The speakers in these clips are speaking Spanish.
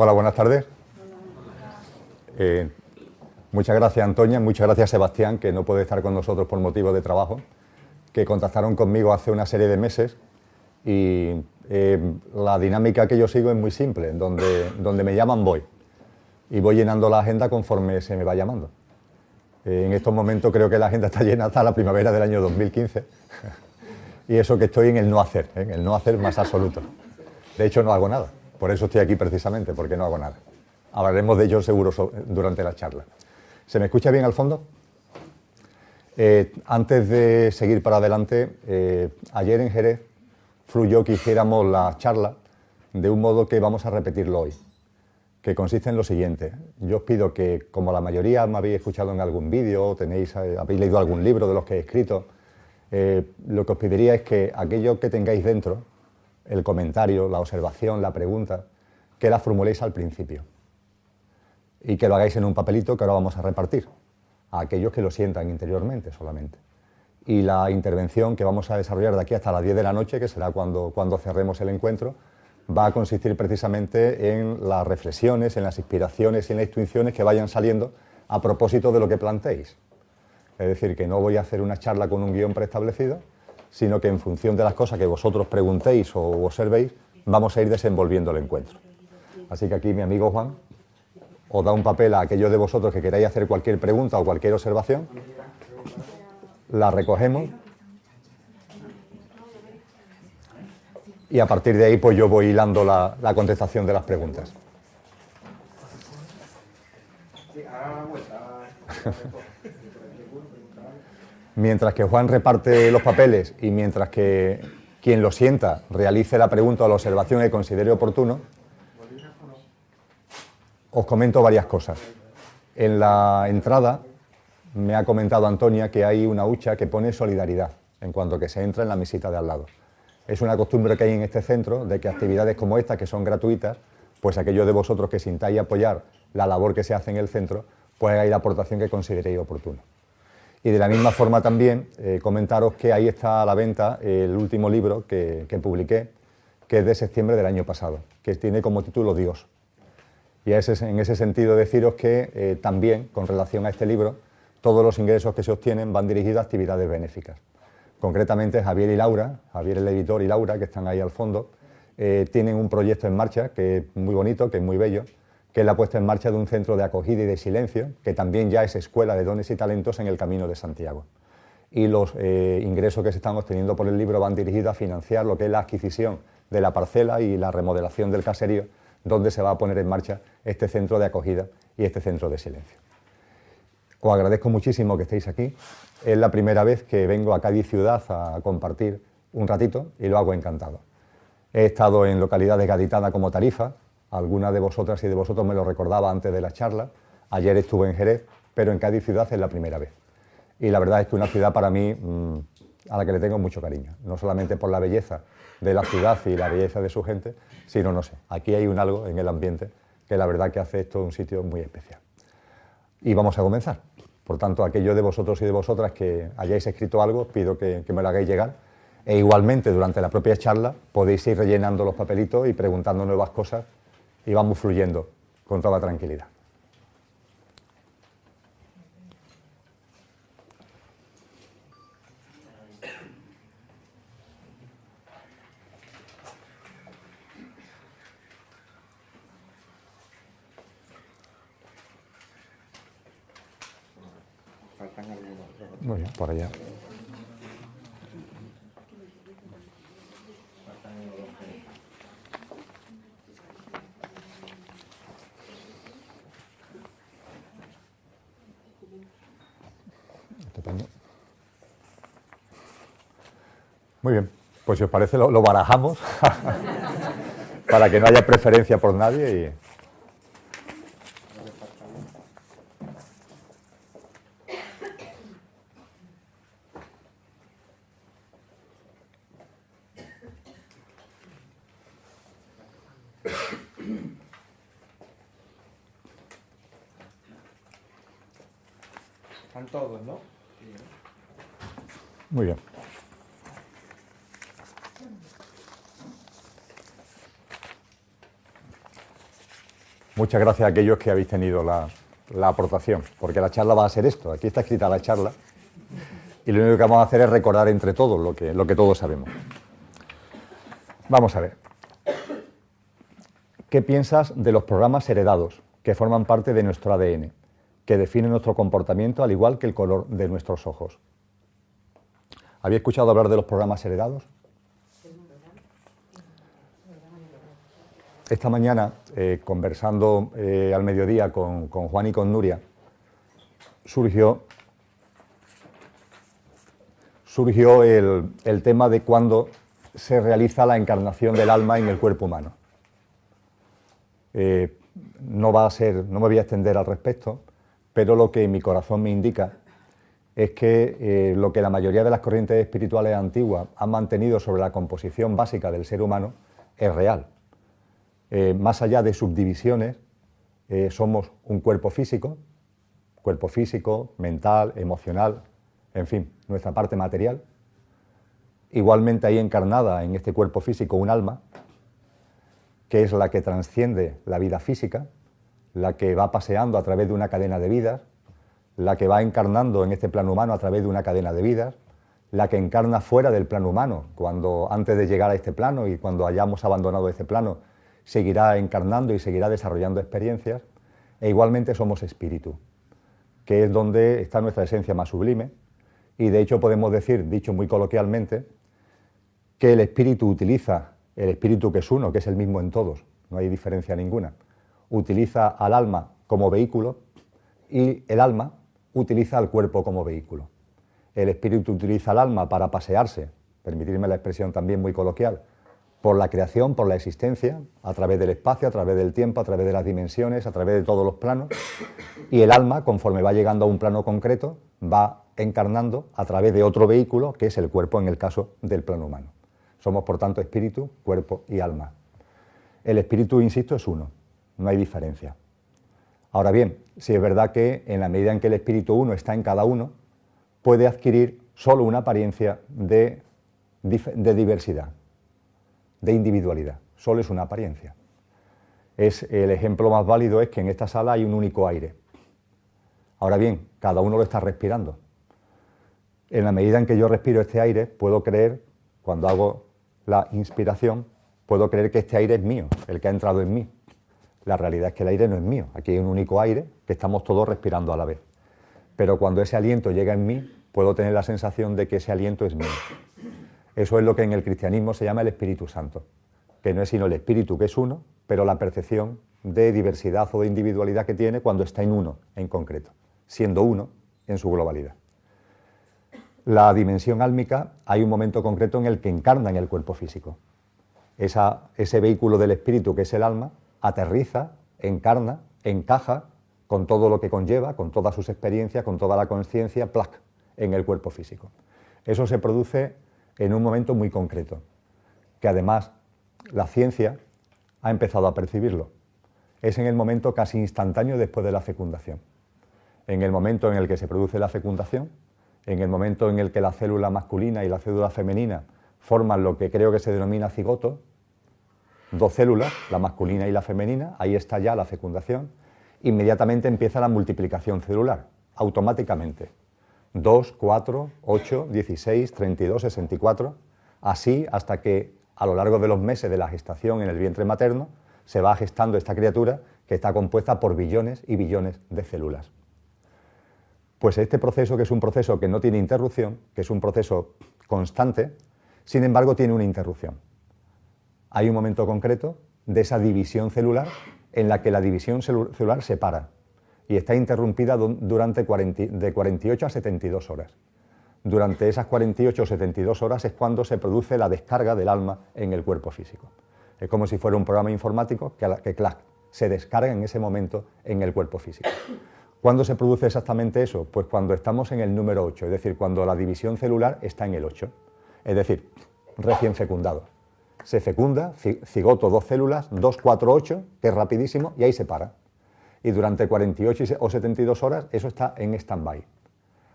Hola, buenas tardes. Muchas gracias, Antonia, muchas gracias, Sebastián, que no puede estar con nosotros por motivos de trabajo, que contactaron conmigo hace una serie de meses y la dinámica que yo sigo es muy simple, donde me llaman voy y voy llenando la agenda conforme se me va llamando. En estos momentos creo que la agenda está llena hasta la primavera del año 2015 y eso que estoy en el no hacer, en el no hacer más absoluto. De hecho, no hago nada, por eso estoy aquí precisamente, porque no hago nada. Hablaremos de ello seguro durante la charla. ¿Se me escucha bien al fondo? Antes de seguir para adelante, ayer en Jerez fluyó que hiciéramos la charla de un modo que vamos a repetirlo hoy, que consiste en lo siguiente. Yo os pido que, como la mayoría me habéis escuchado en algún vídeo, habéis leído algún libro de los que he escrito, lo que os pediría es que aquello que tengáis dentro, el comentario, la observación, la pregunta, que la formuléis al principio y que lo hagáis en un papelito que ahora vamos a repartir a aquellos que lo sientan interiormente solamente. Y la intervención que vamos a desarrollar de aquí hasta las 10 de la noche, que será cuando cerremos el encuentro, va a consistir precisamente en las reflexiones, en las inspiraciones y en las intuiciones que vayan saliendo a propósito de lo que planteéis. Es decir, que no voy a hacer una charla con un guión preestablecido, sino que en función de las cosas que vosotros preguntéis o observéis, vamos a ir desenvolviendo el encuentro. Así que aquí mi amigo Juan os da un papel a aquellos de vosotros que queráis hacer cualquier pregunta o cualquier observación, la recogemos y a partir de ahí pues yo voy hilando la contestación de las preguntas. Mientras que Juan reparte los papeles y mientras que quien lo sienta realice la pregunta o la observación que considere oportuno, os comento varias cosas. En la entrada me ha comentado Antonia que hay una hucha que pone solidaridad en cuanto que se entra en la mesita de al lado. Es una costumbre que hay en este centro de que actividades como esta, que son gratuitas, pues aquellos de vosotros que sintáis apoyar la labor que se hace en el centro, pues hagáis la aportación que consideréis oportuna. Y de la misma forma también comentaros que ahí está a la venta el último libro que publiqué, que es de septiembre del año pasado, que tiene como título Dios. Y en ese sentido deciros que también, con relación a este libro, todos los ingresos que se obtienen van dirigidos a actividades benéficas. Concretamente, Javier y Laura, Javier el editor y Laura, que están ahí al fondo, tienen un proyecto en marcha que es muy bonito, que es muy bello, que es la puesta en marcha de un centro de acogida y de silencio, que también ya es escuela de dones y talentos en el Camino de Santiago. Y los ingresos que se están obteniendo por el libro van dirigidos a financiar lo que es la adquisición de la parcela y la remodelación del caserío, donde se va a poner en marcha este centro de acogida y este centro de silencio. Os agradezco muchísimo que estéis aquí. Es la primera vez que vengo a Cádiz ciudad a compartir un ratito y lo hago encantado. He estado en localidades gaditanas como Tarifa, alguna de vosotras y de vosotros me lo recordaba antes de la charla. Ayer estuve en Jerez, pero en Cádiz ciudad es la primera vez. Y la verdad es que una ciudad para mí a la que le tengo mucho cariño, no solamente por la belleza de la ciudad y la belleza de su gente, sino, no sé, aquí hay un algo en el ambiente que la verdad que hace esto un sitio muy especial. Y vamos a comenzar. Por tanto, aquellos de vosotros y de vosotras que hayáis escrito algo, os pido que me lo hagáis llegar. E igualmente, durante la propia charla, podéis ir rellenando los papelitos y preguntando nuevas cosas y vamos fluyendo con toda tranquilidad. Muy bien, por allá. Estupendo. Muy bien, pues si os parece lo barajamos para que no haya preferencia por nadie y... Están todos, ¿no? Muy bien. Muchas gracias a aquellos que habéis tenido la aportación, porque la charla va a ser esto. Aquí está escrita la charla y lo único que vamos a hacer es recordar entre todos lo que todos sabemos. Vamos a ver. ¿Qué piensas de los programas heredados que forman parte de nuestro ADN, que definen nuestro comportamiento al igual que el color de nuestros ojos? ¿Habéis escuchado hablar de los programas heredados? Esta mañana, conversando al mediodía con Juan y con Nuria, surgió el tema de cuándo se realiza la encarnación del alma en el cuerpo humano. No me voy a extender al respecto, pero lo que mi corazón me indica es que lo que la mayoría de las corrientes espirituales antiguas han mantenido sobre la composición básica del ser humano es real. Más allá de subdivisiones, somos un cuerpo físico, mental, emocional, en fin, nuestra parte material. Igualmente hay encarnada en este cuerpo físico un alma, que es la que trasciende la vida física, la que va paseando a través de una cadena de vidas, la que va encarnando en este plano humano a través de una cadena de vidas, la que encarna fuera del plano humano, cuando antes de llegar a este plano y cuando hayamos abandonado este plano, seguirá encarnando y seguirá desarrollando experiencias, e igualmente somos espíritu, que es donde está nuestra esencia más sublime, y de hecho podemos decir, dicho muy coloquialmente, que el espíritu que es uno, que es el mismo en todos, no hay diferencia ninguna, utiliza al alma como vehículo y el alma utiliza al cuerpo como vehículo. El espíritu utiliza al alma para pasearse, permitirme la expresión también muy coloquial, por la creación, por la existencia, a través del espacio, a través del tiempo, a través de las dimensiones, a través de todos los planos, y el alma, conforme va llegando a un plano concreto, va encarnando a través de otro vehículo, que es el cuerpo en el caso del plano humano. Somos, por tanto, espíritu, cuerpo y alma. El espíritu, insisto, es uno, no hay diferencia. Ahora bien, si es verdad que en la medida en que el espíritu uno está en cada uno, puede adquirir solo una apariencia de diversidad, de individualidad, solo es una apariencia. El ejemplo más válido es que en esta sala hay un único aire. Ahora bien, cada uno lo está respirando. En la medida en que yo respiro este aire, puedo creer, cuando hago la inspiración, puedo creer que este aire es mío, el que ha entrado en mí. La realidad es que el aire no es mío, aquí hay un único aire que estamos todos respirando a la vez. Pero cuando ese aliento llega en mí, puedo tener la sensación de que ese aliento es mío. Eso es lo que en el cristianismo se llama el Espíritu Santo, que no es sino el espíritu que es uno, pero la percepción de diversidad o de individualidad que tiene cuando está en uno en concreto, siendo uno en su globalidad. La dimensión álmica, hay un momento concreto en el que encarna en el cuerpo físico. Ese vehículo del espíritu que es el alma, aterriza, encarna, encaja con todo lo que conlleva, con todas sus experiencias, con toda la conciencia, ¡plac!, en el cuerpo físico. Eso se produce en un momento muy concreto, que además la ciencia ha empezado a percibirlo. Es en el momento casi instantáneo después de la fecundación. En el momento en el que se produce la fecundación, en el momento en el que la célula masculina y la célula femenina forman lo que creo que se denomina cigoto, dos células, la masculina y la femenina, ahí está ya la fecundación, inmediatamente empieza la multiplicación celular, automáticamente. 2, 4, 8, 16, 32, 64, así hasta que a lo largo de los meses de la gestación en el vientre materno se va gestando esta criatura que está compuesta por billones y billones de células. Pues este proceso, que es un proceso que no tiene interrupción, que es un proceso constante, sin embargo tiene una interrupción. Hay un momento concreto de esa división celular en la que la división celular se para y está interrumpida durante de 48 a 72 horas. Durante esas 48 o 72 horas es cuando se produce la descarga del alma en el cuerpo físico. Es como si fuera un programa informático que clac, se descarga en ese momento en el cuerpo físico. ¿Cuándo se produce exactamente eso? Pues cuando estamos en el número 8, es decir, cuando la división celular está en el 8, es decir, recién fecundado. Se fecunda, cigoto, 2 células, 2, 4, 8, que es rapidísimo, y ahí se para. Y durante 48 o 72 horas eso está en stand-by.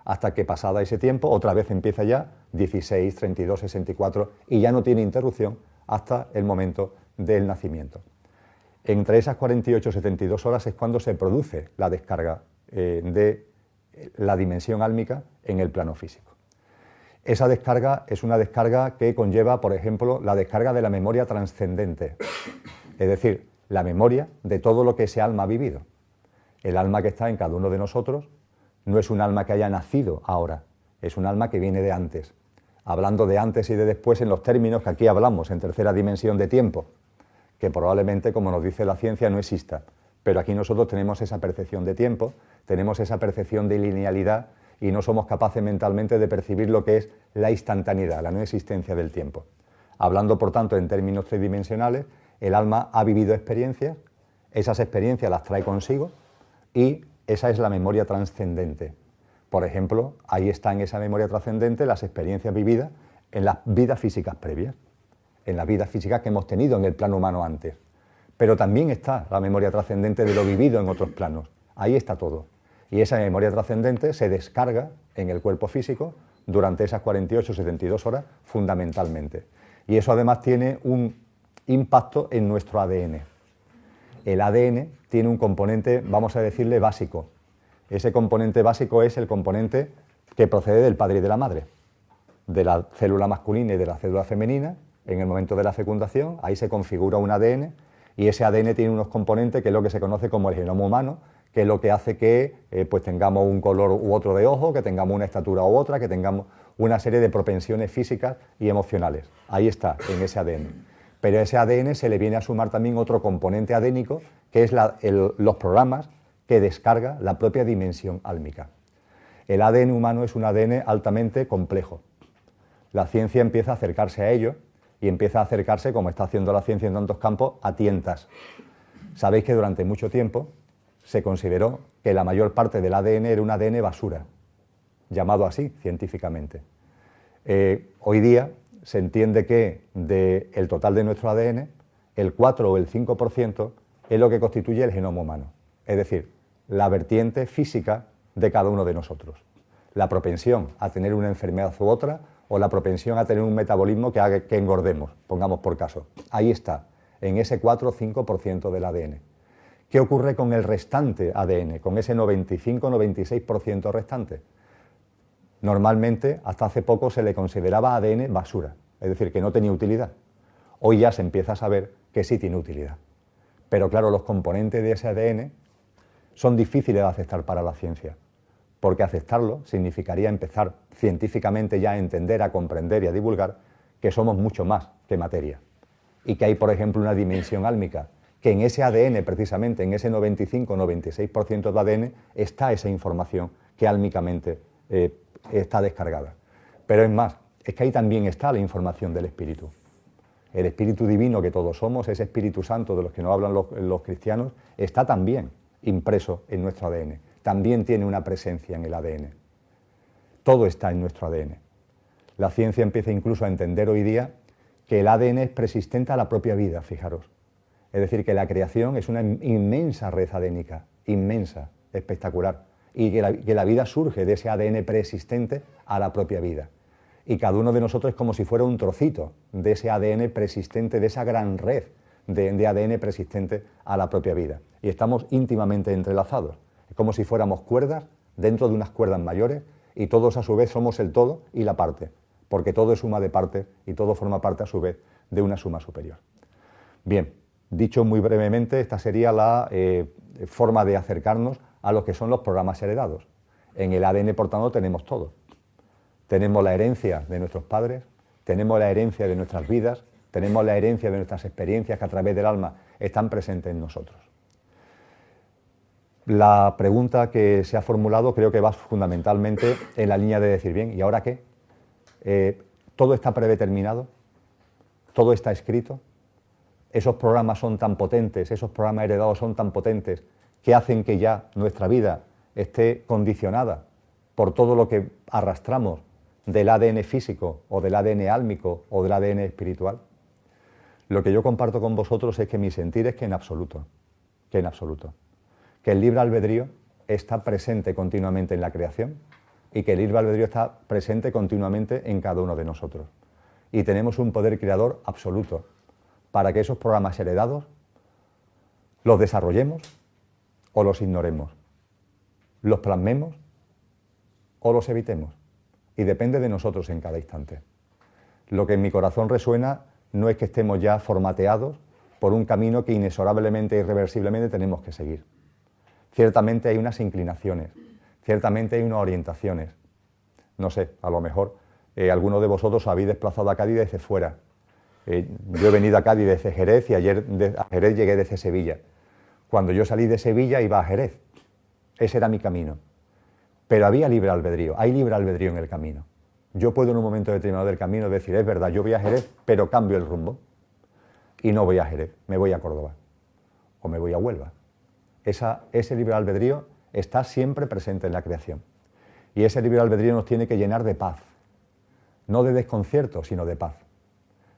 Hasta que pasada ese tiempo, otra vez empieza ya 16, 32, 64, y ya no tiene interrupción hasta el momento del nacimiento. Entre esas 48-72 horas es cuando se produce la descarga de la dimensión álmica en el plano físico. Esa descarga es una descarga que conlleva, por ejemplo, la descarga de la memoria trascendente, es decir, la memoria de todo lo que ese alma ha vivido. El alma que está en cada uno de nosotros no es un alma que haya nacido ahora, es un alma que viene de antes. Hablando de antes y de después en los términos que aquí hablamos, en tercera dimensión de tiempo, que probablemente, como nos dice la ciencia, no exista. Pero aquí nosotros tenemos esa percepción de tiempo, tenemos esa percepción de linealidad y no somos capaces mentalmente de percibir lo que es la instantaneidad, la no existencia del tiempo. Hablando, por tanto, en términos tridimensionales, el alma ha vivido experiencias, esas experiencias las trae consigo y esa es la memoria trascendente. Por ejemplo, ahí está en esa memoria trascendente las experiencias vividas en las vidas físicas previas, en las vidas físicas que hemos tenido en el plano humano antes. Pero también está la memoria trascendente de lo vivido en otros planos. Ahí está todo. Y esa memoria trascendente se descarga en el cuerpo físico durante esas 48-72 horas fundamentalmente. Y eso además tiene un impacto en nuestro ADN. El ADN tiene un componente, vamos a decirle, básico. Ese componente básico es el componente que procede del padre y de la madre, de la célula masculina y de la célula femenina. En el momento de la fecundación, ahí se configura un ADN y ese ADN tiene unos componentes que es lo que se conoce como el genoma humano, que es lo que hace que pues tengamos un color u otro de ojo, que tengamos una estatura u otra, que tengamos una serie de propensiones físicas y emocionales. Ahí está, en ese ADN. Pero a ese ADN se le viene a sumar también otro componente adénico, que es los programas que descarga la propia dimensión álmica. El ADN humano es un ADN altamente complejo. La ciencia empieza a acercarse a ello y empieza a acercarse, como está haciendo la ciencia en tantos campos, a tientas. Sabéis que durante mucho tiempo se consideró que la mayor parte del ADN era un ADN basura, llamado así científicamente. Hoy día se entiende que del total de nuestro ADN, el 4 o el 5% es lo que constituye el genoma humano, es decir, la vertiente física de cada uno de nosotros. La propensión a tener una enfermedad u otra, o la propensión a tener un metabolismo que haga que engordemos, pongamos por caso. Ahí está, en ese 4 o 5% del ADN. ¿Qué ocurre con el restante ADN, con ese 95-96% restante? Normalmente, hasta hace poco se le consideraba ADN basura, es decir, que no tenía utilidad. Hoy ya se empieza a saber que sí tiene utilidad. Pero claro, los componentes de ese ADN son difíciles de aceptar para la ciencia, porque aceptarlo significaría empezar científicamente ya a entender, a comprender y a divulgar que somos mucho más que materia y que hay, por ejemplo, una dimensión álmica, que en ese ADN, precisamente, en ese 95-96% de ADN, está esa información que álmicamente está descargada. Pero es más, es que ahí también está la información del Espíritu. El Espíritu Divino que todos somos, ese Espíritu Santo de los que nos hablan los cristianos, está también impreso en nuestro ADN. También tiene una presencia en el ADN. Todo está en nuestro ADN. La ciencia empieza incluso a entender hoy día que el ADN es persistente a la propia vida, fijaros. Es decir, que la creación es una inmensa red adénica, inmensa, espectacular, y que la vida surge de ese ADN preexistente a la propia vida. Y cada uno de nosotros es como si fuera un trocito de ese ADN preexistente, de esa gran red de ADN preexistente a la propia vida. Y estamos íntimamente entrelazados. Es como si fuéramos cuerdas dentro de unas cuerdas mayores y todos a su vez somos el todo y la parte, porque todo es suma de partes y todo forma parte a su vez de una suma superior. Bien, dicho muy brevemente, esta sería la forma de acercarnos a lo que son los programas heredados. En el ADN, por tanto, tenemos todo. Tenemos la herencia de nuestros padres, tenemos la herencia de nuestras vidas, tenemos la herencia de nuestras experiencias que a través del alma están presentes en nosotros. La pregunta que se ha formulado creo que va fundamentalmente en la línea de decir, bien, ¿y ahora qué? ¿Todo está predeterminado? ¿Todo está escrito? ¿Esos programas son tan potentes, esos programas heredados son tan potentes que hacen que ya nuestra vida esté condicionada por todo lo que arrastramos del ADN físico o del ADN álmico o del ADN espiritual? Lo que yo comparto con vosotros es que mi sentir es que en absoluto, que el libre albedrío está presente continuamente en la creación y que el libre albedrío está presente continuamente en cada uno de nosotros. Y tenemos un poder creador absoluto para que esos programas heredados los desarrollemos o los ignoremos, los plasmemos o los evitemos. Y depende de nosotros en cada instante. Lo que en mi corazón resuena no es que estemos ya formateados por un camino que inexorablemente e irreversiblemente tenemos que seguir. Ciertamente hay unas inclinaciones, ciertamente hay unas orientaciones. No sé, a lo mejor algunos de vosotros habéis desplazado a Cádiz desde fuera. Yo he venido a Cádiz desde Jerez y ayer a Jerez llegué desde Sevilla. Cuando yo salí de Sevilla iba a Jerez. Ese era mi camino. Pero había libre albedrío, hay libre albedrío en el camino. Yo puedo en un momento determinado del camino decir, es verdad, yo voy a Jerez, pero cambio el rumbo. Y no voy a Jerez, me voy a Córdoba. O me voy a Huelva. Ese libre albedrío está siempre presente en la creación. Y ese libre albedrío nos tiene que llenar de paz. No de desconcierto, sino de paz.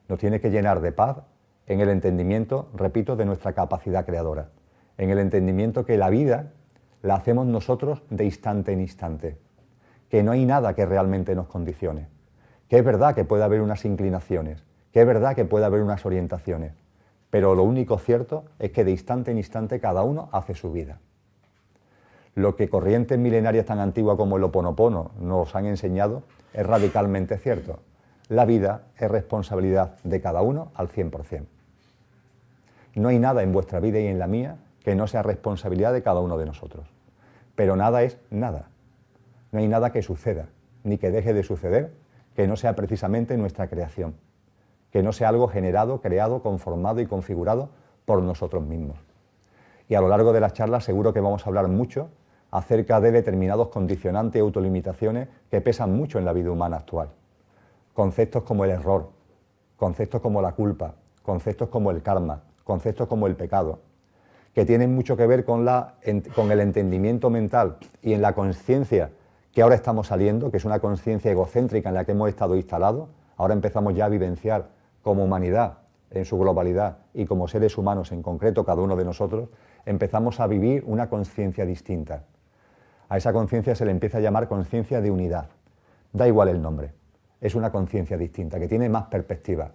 Nos tiene que llenar de paz en el entendimiento, repito, de nuestra capacidad creadora. En el entendimiento que la vida la hacemos nosotros de instante en instante. Que no hay nada que realmente nos condicione. Que es verdad que puede haber unas inclinaciones, que es verdad que puede haber unas orientaciones, pero lo único cierto es que de instante en instante cada uno hace su vida. Lo que corrientes milenarias tan antiguas como el Ho Oponopono nos han enseñado es radicalmente cierto. La vida es responsabilidad de cada uno al 100%. No hay nada en vuestra vida y en la mía que no sea responsabilidad de cada uno de nosotros. Pero nada es nada. No hay nada que suceda, ni que deje de suceder, que no sea precisamente nuestra creación, que no sea algo generado, creado, conformado y configurado por nosotros mismos. Y a lo largo de las charlas seguro que vamos a hablar mucho acerca de determinados condicionantes y autolimitaciones que pesan mucho en la vida humana actual. Conceptos como el error, conceptos como la culpa, conceptos como el karma, conceptos como el pecado, que tienen mucho que ver con el entendimiento mental y en la conciencia que ahora estamos saliendo, que es una conciencia egocéntrica en la que hemos estado instalados. Ahora empezamos ya a vivenciar como humanidad en su globalidad y como seres humanos en concreto, cada uno de nosotros, empezamos a vivir una conciencia distinta. A esa conciencia se le empieza a llamar conciencia de unidad. Da igual el nombre, es una conciencia distinta, que tiene más perspectiva,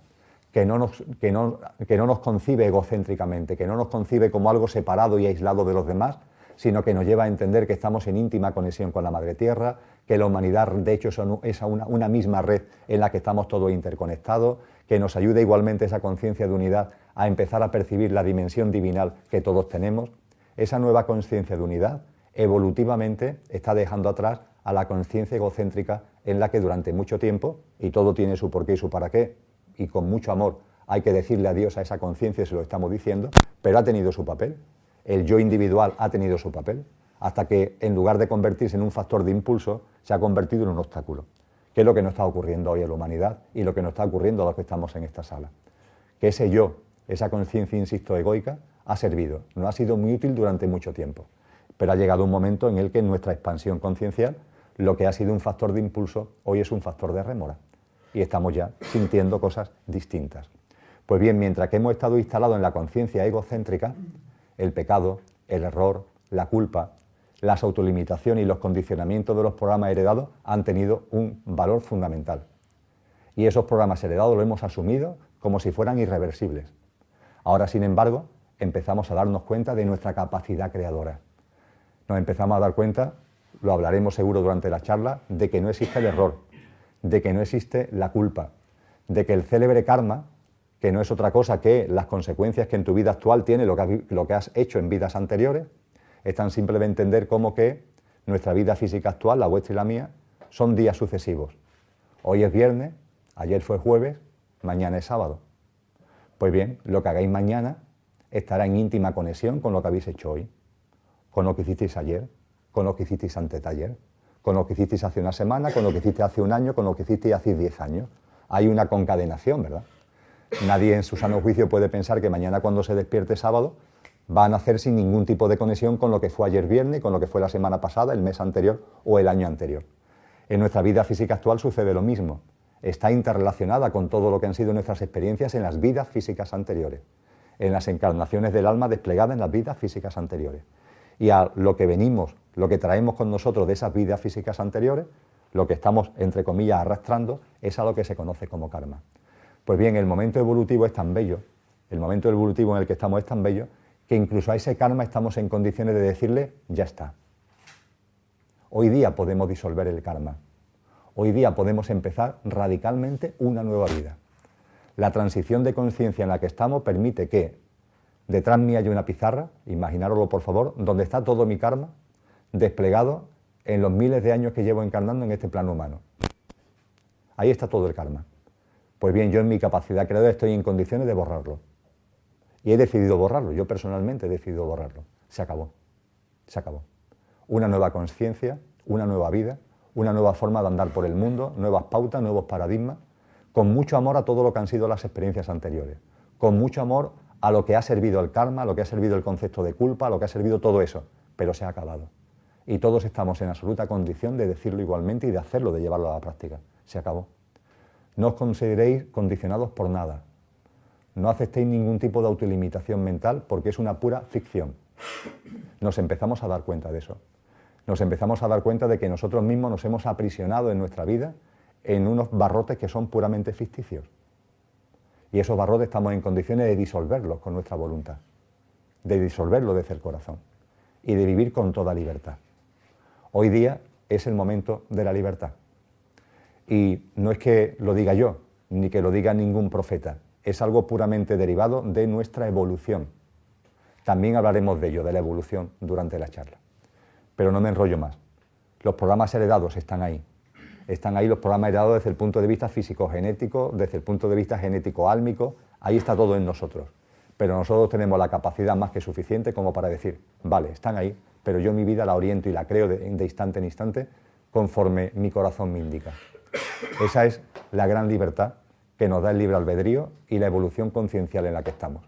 que no nos concibe egocéntricamente, que no nos concibe como algo separado y aislado de los demás, sino que nos lleva a entender que estamos en íntima conexión con la Madre Tierra, que la humanidad de hecho es una misma red en la que estamos todos interconectados, que nos ayuda igualmente esa conciencia de unidad a empezar a percibir la dimensión divinal que todos tenemos. Esa nueva conciencia de unidad evolutivamente está dejando atrás a la conciencia egocéntrica en la que durante mucho tiempo, y todo tiene su porqué y su para qué, y con mucho amor hay que decirle adiós a esa conciencia, y se lo estamos diciendo, pero ha tenido su papel. El yo individual ha tenido su papel, hasta que en lugar de convertirse en un factor de impulso, se ha convertido en un obstáculo. ¿Qué es lo que nos está ocurriendo hoy en la humanidad y lo que nos está ocurriendo a los que estamos en esta sala? Que ese yo, esa conciencia, insisto, egoica, ha servido, no ha sido muy útil durante mucho tiempo, pero ha llegado un momento en el que en nuestra expansión conciencial, lo que ha sido un factor de impulso, hoy es un factor de rémora, y estamos ya sintiendo cosas distintas. Pues bien, mientras que hemos estado instalados en la conciencia egocéntrica, el pecado, el error, la culpa, las autolimitaciones y los condicionamientos de los programas heredados han tenido un valor fundamental. Y esos programas heredados los hemos asumido como si fueran irreversibles. Ahora, sin embargo, empezamos a darnos cuenta de nuestra capacidad creadora. Nos empezamos a dar cuenta, lo hablaremos seguro durante la charla, de que no existe el error, de que no existe la culpa, de que el célebre karma, que no es otra cosa que las consecuencias que en tu vida actual tiene lo que has hecho en vidas anteriores, es tan simple de entender como que nuestra vida física actual, la vuestra y la mía, son días sucesivos. Hoy es viernes, ayer fue jueves, mañana es sábado. Pues bien, lo que hagáis mañana estará en íntima conexión con lo que habéis hecho hoy, con lo que hicisteis ayer, con lo que hicisteis antetayer, con lo que hicisteis hace una semana, con lo que hicisteis hace un año, con lo que hicisteis hace 10 años. Hay una concadenación, ¿verdad? Nadie en su sano juicio puede pensar que mañana cuando se despierte sábado va a nacer sin ningún tipo de conexión con lo que fue ayer viernes, con lo que fue la semana pasada, el mes anterior o el año anterior. En nuestra vida física actual sucede lo mismo. Está interrelacionada con todo lo que han sido nuestras experiencias en las vidas físicas anteriores, en las encarnaciones del alma desplegadas en las vidas físicas anteriores. Y a lo que venimos, lo que traemos con nosotros de esas vidas físicas anteriores, lo que estamos, entre comillas, arrastrando, es a lo que se conoce como karma. Pues bien, el momento evolutivo es tan bello, el momento evolutivo en el que estamos es tan bello, que incluso a ese karma estamos en condiciones de decirle, ya está. Hoy día podemos disolver el karma. Hoy día podemos empezar radicalmente una nueva vida. La transición de conciencia en la que estamos permite que detrás mía haya una pizarra, imaginároslo por favor, donde está todo mi karma desplegado en los miles de años que llevo encarnando en este plano humano. Ahí está todo el karma. Pues bien, yo en mi capacidad creadora estoy en condiciones de borrarlo. Y he decidido borrarlo, yo personalmente he decidido borrarlo. Se acabó, se acabó. Una nueva conciencia, una nueva vida, una nueva forma de andar por el mundo, nuevas pautas, nuevos paradigmas, con mucho amor a todo lo que han sido las experiencias anteriores, con mucho amor a lo que ha servido el karma, a lo que ha servido el concepto de culpa, a lo que ha servido todo eso, pero se ha acabado. Y todos estamos en absoluta condición de decirlo igualmente y de hacerlo, de llevarlo a la práctica. Se acabó. No os consideréis condicionados por nada. No aceptéis ningún tipo de autolimitación mental porque es una pura ficción. Nos empezamos a dar cuenta de eso. Nos empezamos a dar cuenta de que nosotros mismos nos hemos aprisionado en nuestra vida en unos barrotes que son puramente ficticios. Y esos barrotes estamos en condiciones de disolverlos con nuestra voluntad, de disolverlos desde el corazón y de vivir con toda libertad. Hoy día es el momento de la libertad. Y no es que lo diga yo, ni que lo diga ningún profeta, es algo puramente derivado de nuestra evolución. También hablaremos de ello, de la evolución, durante la charla. Pero no me enrollo más. Los programas heredados están ahí. Están ahí los programas heredados desde el punto de vista físico-genético, desde el punto de vista genético-álmico, ahí está todo en nosotros. Pero nosotros tenemos la capacidad más que suficiente como para decir, vale, están ahí, pero yo mi vida la oriento y la creo de instante en instante conforme mi corazón me indica. Esa es la gran libertad que nos da el libre albedrío y la evolución conciencial en la que estamos.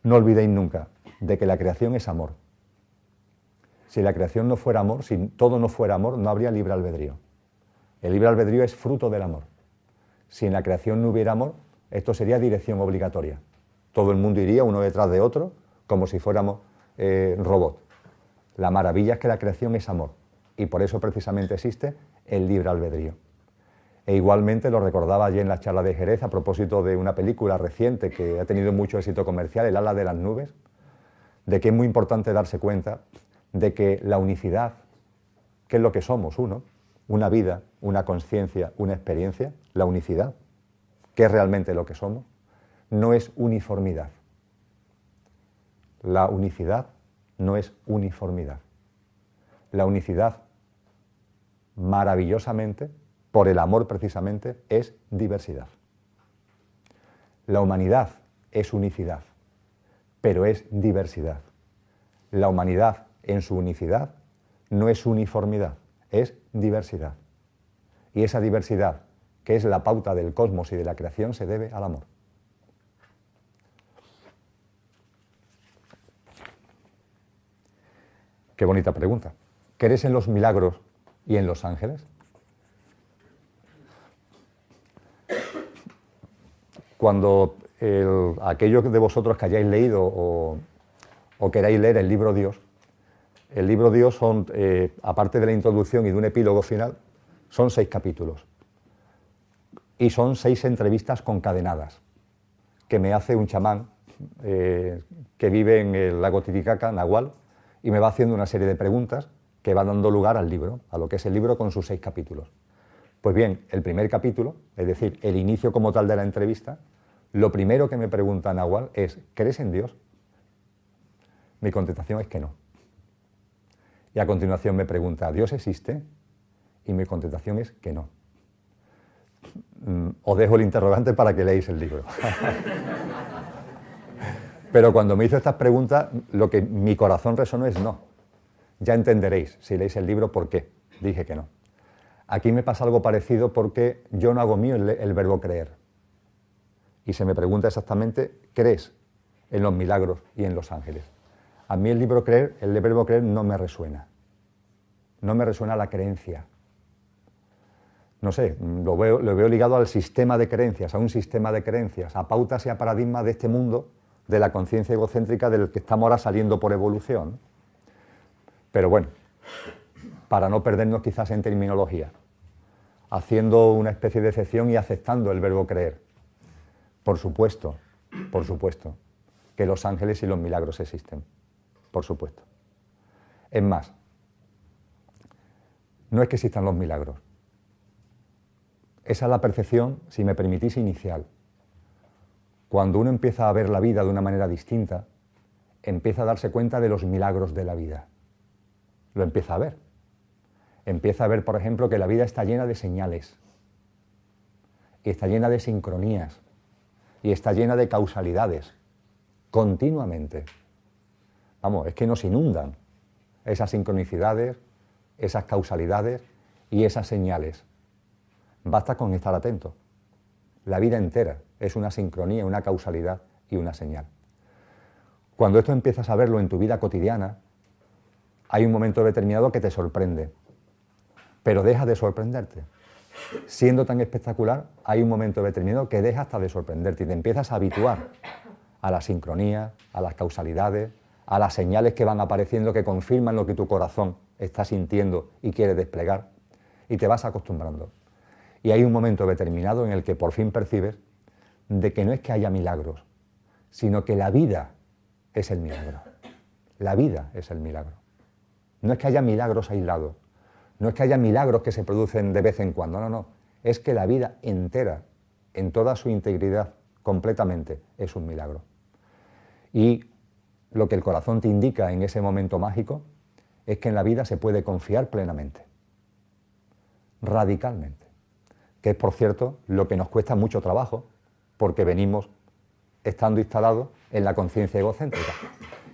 No olvidéis nunca de que la creación es amor. Si la creación no fuera amor, si todo no fuera amor, no habría libre albedrío. El libre albedrío es fruto del amor. Si en la creación no hubiera amor, esto sería dirección obligatoria. Todo el mundo iría uno detrás de otro como si fuéramos robots. La maravilla es que la creación es amor y por eso precisamente existe el libre albedrío. E igualmente lo recordaba ayer en la charla de Jerez a propósito de una película reciente que ha tenido mucho éxito comercial, El ala de las nubes, de que es muy importante darse cuenta de que la unicidad, que es lo que somos, una vida, una conciencia, una experiencia, la unicidad, que es realmente lo que somos, no es uniformidad. La unicidad no es uniformidad. La unicidad, maravillosamente, por el amor precisamente, es diversidad. La humanidad es unicidad, pero es diversidad. La humanidad en su unicidad no es uniformidad, es diversidad. Y esa diversidad, que es la pauta del cosmos y de la creación, se debe al amor. Qué bonita pregunta. ¿Crees en los milagros y en los ángeles? Cuando aquellos de vosotros que hayáis leído o queráis leer el libro Dios son, aparte de la introducción y de un epílogo final, son 6 capítulos. Y son 6 entrevistas concadenadas que me hace un chamán que vive en el lago Titicaca, Nahual, y me va haciendo una serie de preguntas que van dando lugar al libro, a lo que es el libro con sus 6 capítulos. Pues bien, el primer capítulo, es decir, el inicio como tal de la entrevista, lo primero que me pregunta Nahual es, ¿crees en Dios? Mi contestación es que no. Y a continuación me pregunta, ¿Dios existe? Y mi contestación es que no. Os dejo el interrogante para que leáis el libro. Pero cuando me hizo estas preguntas, lo que mi corazón resonó es no. Ya entenderéis, si leéis el libro, por qué dije que no. Aquí me pasa algo parecido porque yo no hago mío el verbo creer. Y se me pregunta exactamente, ¿crees en los milagros y en los ángeles? A mí el verbo creer no me resuena. No me resuena la creencia. No sé, lo veo ligado al sistema de creencias, a un sistema de creencias, a pautas y a paradigmas de este mundo, de la conciencia egocéntrica del que estamos ahora saliendo por evolución. Pero bueno, para no perdernos quizás en terminología, haciendo una especie de excepción y aceptando el verbo creer. Por supuesto, que los ángeles y los milagros existen, por supuesto. Es más, no es que existan los milagros. Esa es la percepción, si me permitís, inicial. Cuando uno empieza a ver la vida de una manera distinta, empieza a darse cuenta de los milagros de la vida. Lo empieza a ver. Empieza a ver, por ejemplo, que la vida está llena de señales, y está llena de sincronías, y está llena de causalidades, continuamente. Vamos, es que nos inundan esas sincronicidades, esas causalidades y esas señales. Basta con estar atento. La vida entera es una sincronía, una causalidad y una señal. Cuando esto empiezas a verlo en tu vida cotidiana, hay un momento determinado que te sorprende, pero deja de sorprenderte. Siendo tan espectacular, hay un momento determinado que deja hasta de sorprenderte y te empiezas a habituar a la sincronía, a las causalidades, a las señales que van apareciendo que confirman lo que tu corazón está sintiendo y quiere desplegar, y te vas acostumbrando. Y hay un momento determinado en el que por fin percibes de que no es que haya milagros, sino que la vida es el milagro. La vida es el milagro. No es que haya milagros aislados, no es que haya milagros que se producen de vez en cuando, no, no. Es que la vida entera, en toda su integridad, completamente, es un milagro. Y lo que el corazón te indica en ese momento mágico es que en la vida se puede confiar plenamente, radicalmente, que es, por cierto, lo que nos cuesta mucho trabajo, porque venimos estando instalados en la conciencia egocéntrica.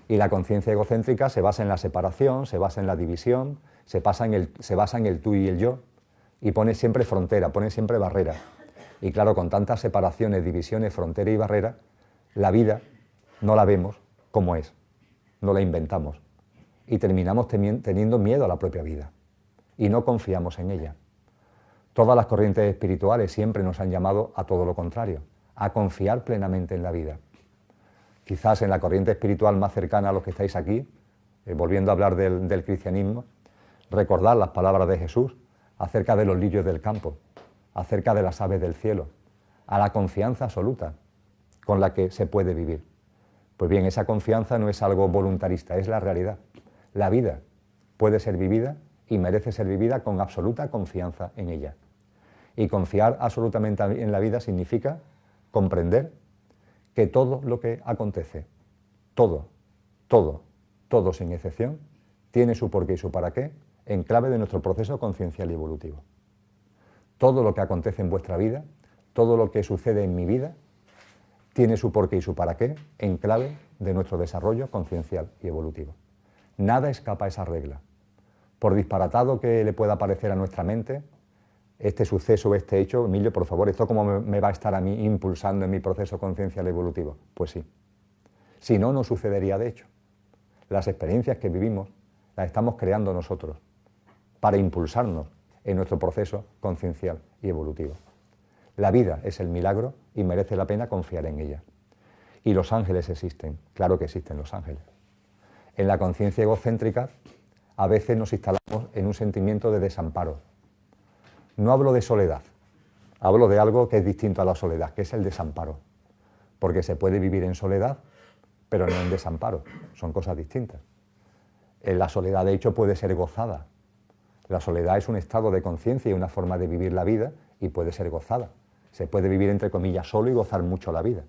Y la conciencia egocéntrica se basa en la separación, se basa en la división, se basa en el tú y el yo, y pone siempre frontera, pone siempre barrera. Y claro, con tantas separaciones, divisiones, frontera y barrera, la vida no la vemos como es, no la inventamos. Y terminamos teniendo miedo a la propia vida. Y no confiamos en ella. Todas las corrientes espirituales siempre nos han llamado a todo lo contrario, a confiar plenamente en la vida. Quizás en la corriente espiritual más cercana a los que estáis aquí, volviendo a hablar del cristianismo, recordad las palabras de Jesús acerca de los lirios del campo, acerca de las aves del cielo, a la confianza absoluta con la que se puede vivir. Pues bien, esa confianza no es algo voluntarista, es la realidad. La vida puede ser vivida y merece ser vivida con absoluta confianza en ella. Y confiar absolutamente en la vida significa comprender que todo lo que acontece, todo sin excepción, tiene su porqué y su para qué en clave de nuestro proceso conciencial y evolutivo. Todo lo que acontece en vuestra vida, todo lo que sucede en mi vida, tiene su porqué y su para qué en clave de nuestro desarrollo conciencial y evolutivo. Nada escapa a esa regla. Por disparatado que le pueda parecer a nuestra mente, este suceso, este hecho, Emilio, por favor, ¿esto cómo me va a estar a mí impulsando en mi proceso conciencial evolutivo? Pues sí. Si no, no sucedería de hecho. Las experiencias que vivimos las estamos creando nosotros para impulsarnos en nuestro proceso conciencial y evolutivo. La vida es el milagro y merece la pena confiar en ella. Y los ángeles existen, claro que existen los ángeles. En la conciencia egocéntrica a veces nos instalamos en un sentimiento de desamparo. No hablo de soledad, hablo de algo que es distinto a la soledad, que es el desamparo. Porque se puede vivir en soledad, pero no en desamparo, son cosas distintas. La soledad, de hecho, puede ser gozada. La soledad es un estado de conciencia y una forma de vivir la vida y puede ser gozada. Se puede vivir, entre comillas, solo y gozar mucho la vida.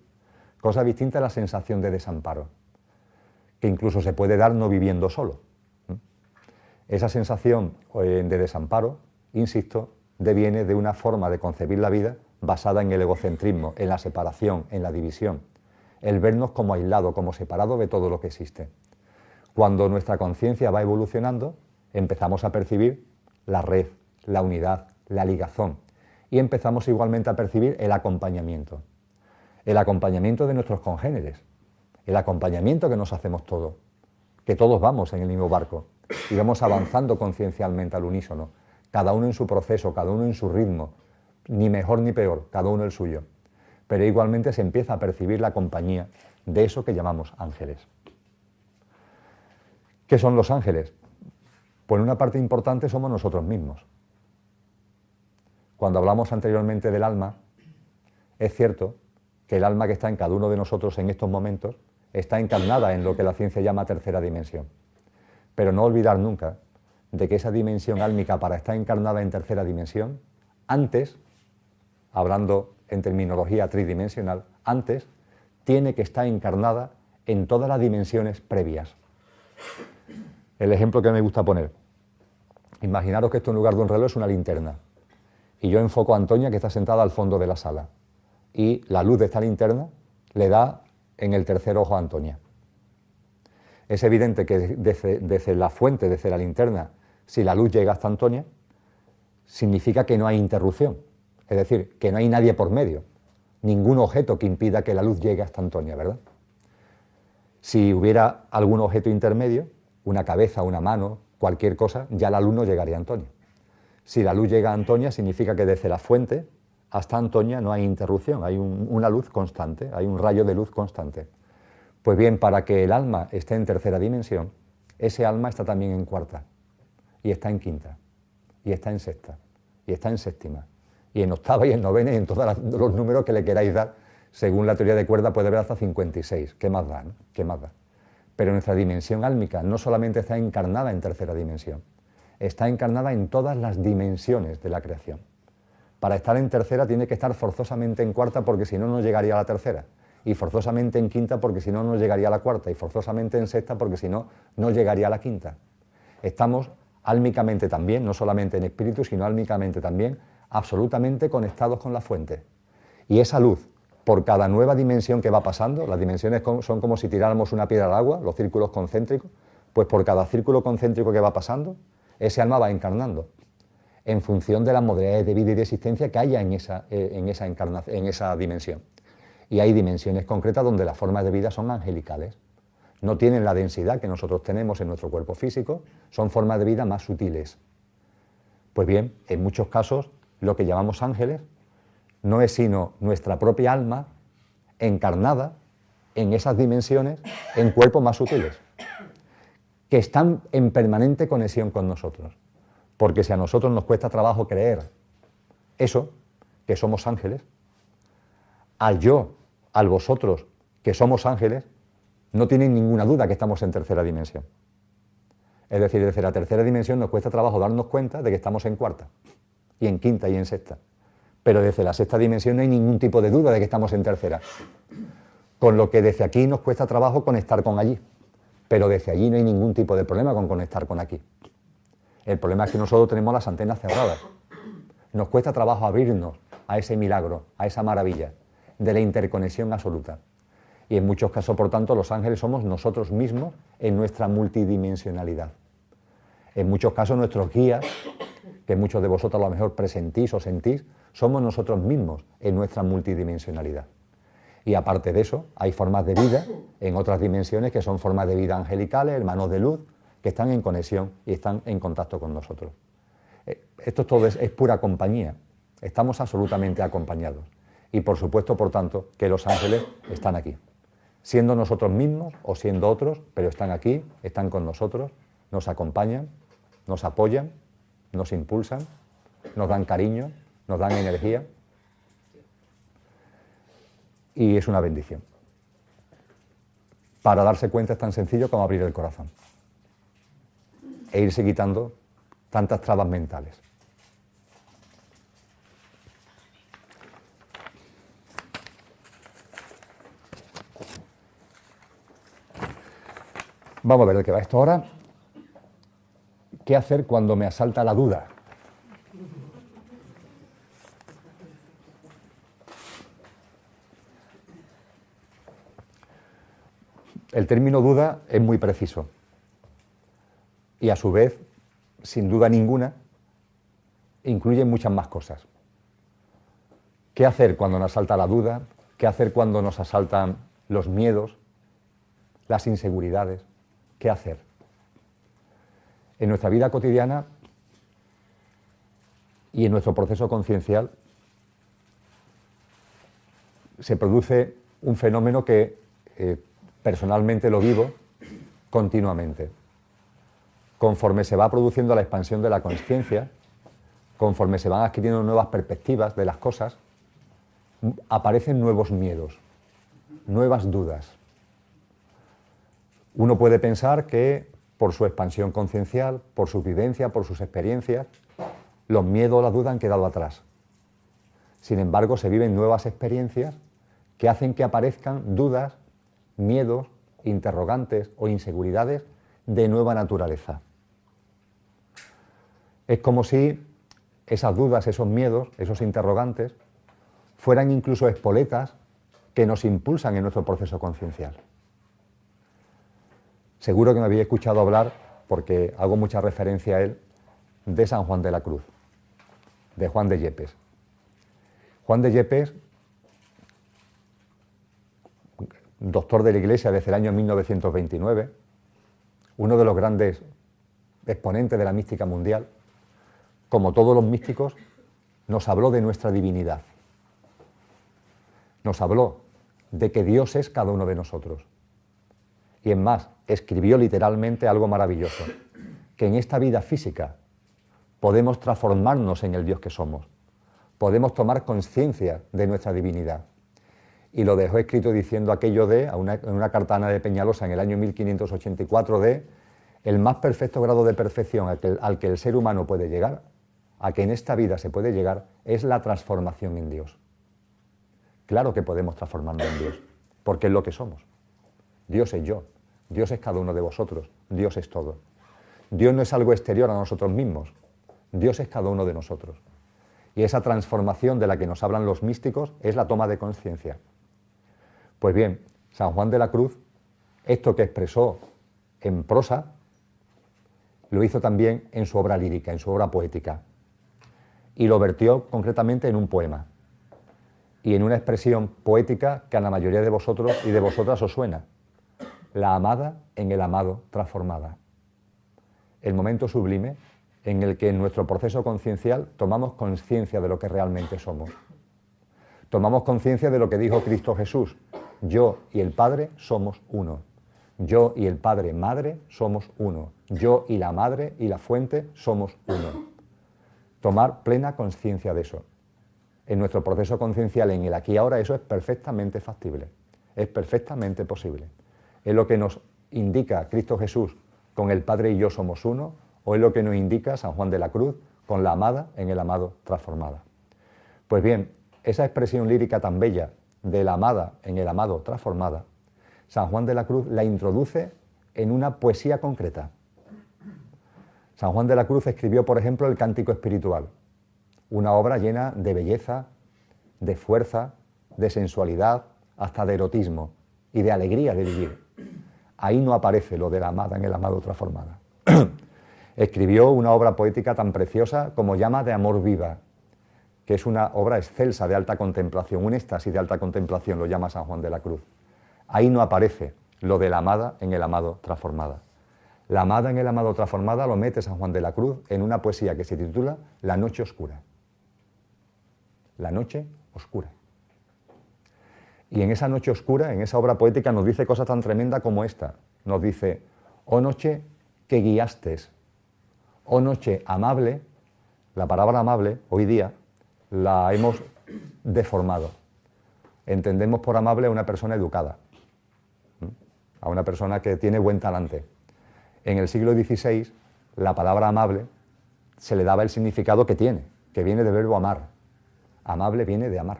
Cosa distinta a la sensación de desamparo, que incluso se puede dar no viviendo solo. Esa sensación de desamparo, insisto, deviene de una forma de concebir la vida basada en el egocentrismo, en la separación, en la división, el vernos como aislados, como separados de todo lo que existe. Cuando nuestra conciencia va evolucionando, empezamos a percibir la red, la unidad, la ligazón, y empezamos igualmente a percibir el acompañamiento de nuestros congéneres, el acompañamiento que nos hacemos todos, que todos vamos en el mismo barco y vamos avanzando conciencialmente al unísono, cada uno en su proceso, cada uno en su ritmo, ni mejor ni peor, cada uno el suyo. Pero igualmente se empieza a percibir la compañía de eso que llamamos ángeles. ¿Qué son los ángeles? Pues una parte importante somos nosotros mismos. Cuando hablamos anteriormente del alma, es cierto que el alma que está en cada uno de nosotros en estos momentos está encarnada en lo que la ciencia llama tercera dimensión. Pero no olvidar nunca de que esa dimensión álmica, para estar encarnada en tercera dimensión, antes, hablando en terminología tridimensional, antes tiene que estar encarnada en todas las dimensiones previas. El ejemplo que me gusta poner: imaginaros que esto en lugar de un reloj es una linterna, y yo enfoco a Antonia, que está sentada al fondo de la sala, y la luz de esta linterna le da en el tercer ojo a Antonia. Es evidente que desde la fuente, desde la linterna, si la luz llega hasta Antonia, significa que no hay interrupción, es decir, que no hay nadie por medio, ningún objeto que impida que la luz llegue hasta Antonia, ¿verdad? Si hubiera algún objeto intermedio, una cabeza, una mano, cualquier cosa, ya la luz no llegaría a Antonia. Si la luz llega a Antonia, significa que desde la fuente hasta Antonia no hay interrupción, hay una luz constante, hay un rayo de luz constante. Pues bien, para que el alma esté en tercera dimensión, ese alma está también en cuarta, y está en quinta, y está en sexta, y está en séptima, y en octava y en novena, y en todos los números que le queráis dar. Según la teoría de cuerda puede haber hasta 56, ¿qué más da, no? ¿Qué más da? Pero nuestra dimensión álmica no solamente está encarnada en tercera dimensión, está encarnada en todas las dimensiones de la creación. Para estar en tercera tiene que estar forzosamente en cuarta, porque si no, no llegaría a la tercera, y forzosamente en quinta, porque si no, no llegaría a la cuarta, y forzosamente en sexta, porque si no, no llegaría a la quinta. Estamos álmicamente también, no solamente en espíritu, sino álmicamente también, absolutamente conectados con la fuente. Y esa luz, por cada nueva dimensión que va pasando, las dimensiones son como si tiráramos una piedra al agua, los círculos concéntricos, pues por cada círculo concéntrico que va pasando, ese alma va encarnando, en función de las modalidades de vida y de existencia que haya en esa dimensión. Y hay dimensiones concretas donde las formas de vida son angelicales. No tienen la densidad que nosotros tenemos en nuestro cuerpo físico, son formas de vida más sutiles. Pues bien, en muchos casos, lo que llamamos ángeles no es sino nuestra propia alma encarnada en esas dimensiones, en cuerpos más sutiles, que están en permanente conexión con nosotros. Porque si a nosotros nos cuesta trabajo creer eso, que somos ángeles, al vosotros, que somos ángeles, no tienen ninguna duda que estamos en tercera dimensión. Es decir, desde la tercera dimensión nos cuesta trabajo darnos cuenta de que estamos en cuarta, y en quinta y en sexta. Pero desde la sexta dimensión no hay ningún tipo de duda de que estamos en tercera. Con lo que desde aquí nos cuesta trabajo conectar con allí. Pero desde allí no hay ningún tipo de problema con conectar con aquí. El problema es que nosotros tenemos las antenas cerradas. Nos cuesta trabajo abrirnos a ese milagro, a esa maravilla de la interconexión absoluta. Y en muchos casos, por tanto, los ángeles somos nosotros mismos en nuestra multidimensionalidad. En muchos casos, nuestros guías, que muchos de vosotros a lo mejor presentís o sentís, somos nosotros mismos en nuestra multidimensionalidad. Y aparte de eso, hay formas de vida en otras dimensiones que son formas de vida angelicales, hermanos de luz, que están en conexión y están en contacto con nosotros. Esto todo es pura compañía. Estamos absolutamente acompañados. Y por supuesto, por tanto, que los ángeles están aquí. Siendo nosotros mismos o siendo otros, pero están aquí, están con nosotros, nos acompañan, nos apoyan, nos impulsan, nos dan cariño, nos dan energía. Y es una bendición. Para darse cuenta es tan sencillo como abrir el corazón e irse quitando tantas trabas mentales. Vamos a ver de qué va esto ahora. ¿Qué hacer cuando me asalta la duda? El término duda es muy preciso y a su vez, sin duda ninguna, incluye muchas más cosas. ¿Qué hacer cuando nos asalta la duda? ¿Qué hacer cuando nos asaltan los miedos, las inseguridades? ¿Qué hacer? En nuestra vida cotidiana y en nuestro proceso conciencial se produce un fenómeno que personalmente lo vivo continuamente. Conforme se va produciendo la expansión de la consciencia, conforme se van adquiriendo nuevas perspectivas de las cosas, aparecen nuevos miedos, nuevas dudas. Uno puede pensar que por su expansión conciencial, por su vivencia, por sus experiencias, los miedos o las dudas han quedado atrás. Sin embargo, se viven nuevas experiencias que hacen que aparezcan dudas, miedos, interrogantes o inseguridades de nueva naturaleza. Es como si esas dudas, esos miedos, esos interrogantes, fueran incluso espoletas que nos impulsan en nuestro proceso conciencial. Seguro que me habéis escuchado hablar, porque hago mucha referencia a él, de San Juan de la Cruz, de Juan de Yepes. Juan de Yepes, doctor de la Iglesia desde el año 1929, uno de los grandes exponentes de la mística mundial, como todos los místicos, nos habló de nuestra divinidad. Nos habló de que Dios es cada uno de nosotros. Y en más, escribió literalmente algo maravilloso, que en esta vida física podemos transformarnos en el Dios que somos, podemos tomar conciencia de nuestra divinidad. Y lo dejó escrito diciendo aquello en una carta a Ana de Peñalosa en el año 1584 de el más perfecto grado de perfección al que el ser humano puede llegar, a que en esta vida se puede llegar, es la transformación en Dios. Claro que podemos transformarnos en Dios, porque es lo que somos. Dios es yo, Dios es cada uno de vosotros, Dios es todo. Dios no es algo exterior a nosotros mismos, Dios es cada uno de nosotros. Y esa transformación de la que nos hablan los místicos es la toma de conciencia. Pues bien, San Juan de la Cruz, esto que expresó en prosa, lo hizo también en su obra lírica, en su obra poética. Y lo vertió concretamente en un poema. Y en una expresión poética que a la mayoría de vosotros y de vosotras os suena. La amada en el amado transformada. El momento sublime en el que en nuestro proceso conciencial tomamos conciencia de lo que realmente somos. Tomamos conciencia de lo que dijo Cristo Jesús. Yo y el Padre somos uno. Yo y el Padre Madre somos uno. Yo y la Madre y la Fuente somos uno. Tomar plena conciencia de eso. En nuestro proceso conciencial, en el aquí y ahora, eso es perfectamente factible. Es perfectamente posible. Es lo que nos indica Cristo Jesús con el Padre y yo somos uno, o es lo que nos indica San Juan de la Cruz con la amada en el amado transformada. Pues bien, esa expresión lírica tan bella de la amada en el amado transformada, San Juan de la Cruz la introduce en una poesía concreta. San Juan de la Cruz escribió, por ejemplo, el Cántico Espiritual, una obra llena de belleza, de fuerza, de sensualidad, hasta de erotismo y de alegría de vivir. Ahí no aparece lo de la amada en el amado transformada. Escribió una obra poética tan preciosa como Llama de amor viva, que es una obra excelsa de alta contemplación, un éxtasis de alta contemplación, lo llama San Juan de la Cruz. Ahí no aparece lo de la amada en el amado transformada. La amada en el amado transformada lo mete San Juan de la Cruz en una poesía que se titula La noche oscura. La noche oscura. Y en esa noche oscura, en esa obra poética, nos dice cosas tan tremendas como esta. Nos dice, oh noche que guiastes, oh noche amable. La palabra amable, hoy día, la hemos deformado. Entendemos por amable a una persona educada, a una persona que tiene buen talante. En el siglo XVI, la palabra amable se le daba el significado que tiene, que viene del verbo amar. Amable viene de amar.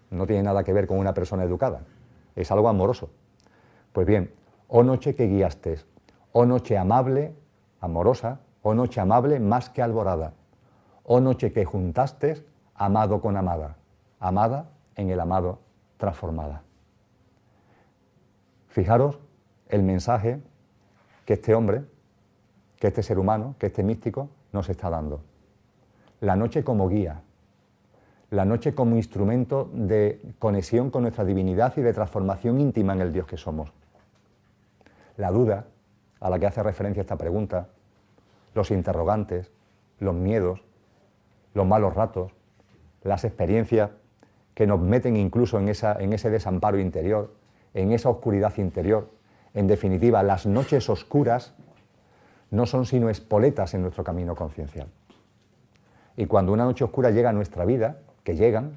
No tiene nada que ver con una persona educada. Es algo amoroso. Pues bien, oh noche que guiastes, oh noche amable, amorosa, oh noche amable más que alborada, oh noche que juntastes, amado con amada, amada en el amado transformada. Fijaros el mensaje que este hombre, que este ser humano, que este místico nos está dando. La noche como guía, la noche como instrumento de conexión con nuestra divinidad y de transformación íntima en el Dios que somos. La duda, a la que hace referencia esta pregunta, los interrogantes, los miedos, los malos ratos, las experiencias que nos meten incluso en ese desamparo interior, en esa oscuridad interior. En definitiva, las noches oscuras no son sino espoletas en nuestro camino conciencial. Y cuando una noche oscura llega a nuestra vida, que llegan,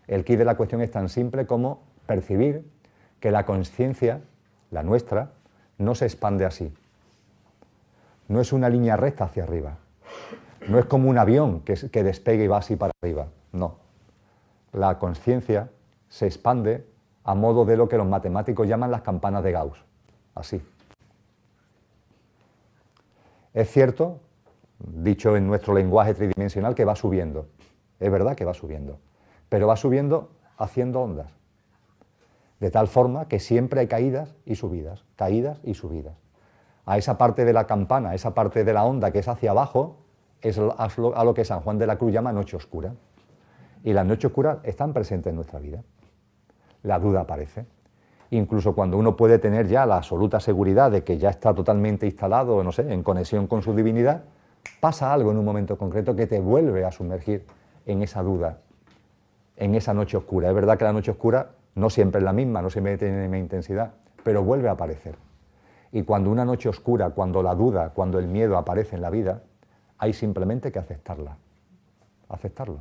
el quid de la cuestión es tan simple como percibir que la conciencia, la nuestra, no se expande así. No es una línea recta hacia arriba. No es como un avión que despegue y va así para arriba. No. La conciencia se expande a modo de lo que los matemáticos llaman las campanas de Gauss. Así. Es cierto, dicho en nuestro lenguaje tridimensional, que va subiendo. Es verdad que va subiendo. Pero va subiendo haciendo ondas. De tal forma que siempre hay caídas y subidas, caídas y subidas. A esa parte de la campana, a esa parte de la onda que es hacia abajo, es a lo que San Juan de la Cruz llama noche oscura. Y las noches oscuras están presentes en nuestra vida. La duda aparece. Incluso cuando uno puede tener ya la absoluta seguridad de que ya está totalmente instalado, no sé, en conexión con su divinidad, pasa algo en un momento concreto que te vuelve a sumergir en esa duda, en esa noche oscura. Es verdad que la noche oscura no siempre es la misma, no siempre tiene la misma intensidad, pero vuelve a aparecer. Y cuando una noche oscura, cuando la duda, cuando el miedo aparece en la vida, hay simplemente que aceptarla. Aceptarlo.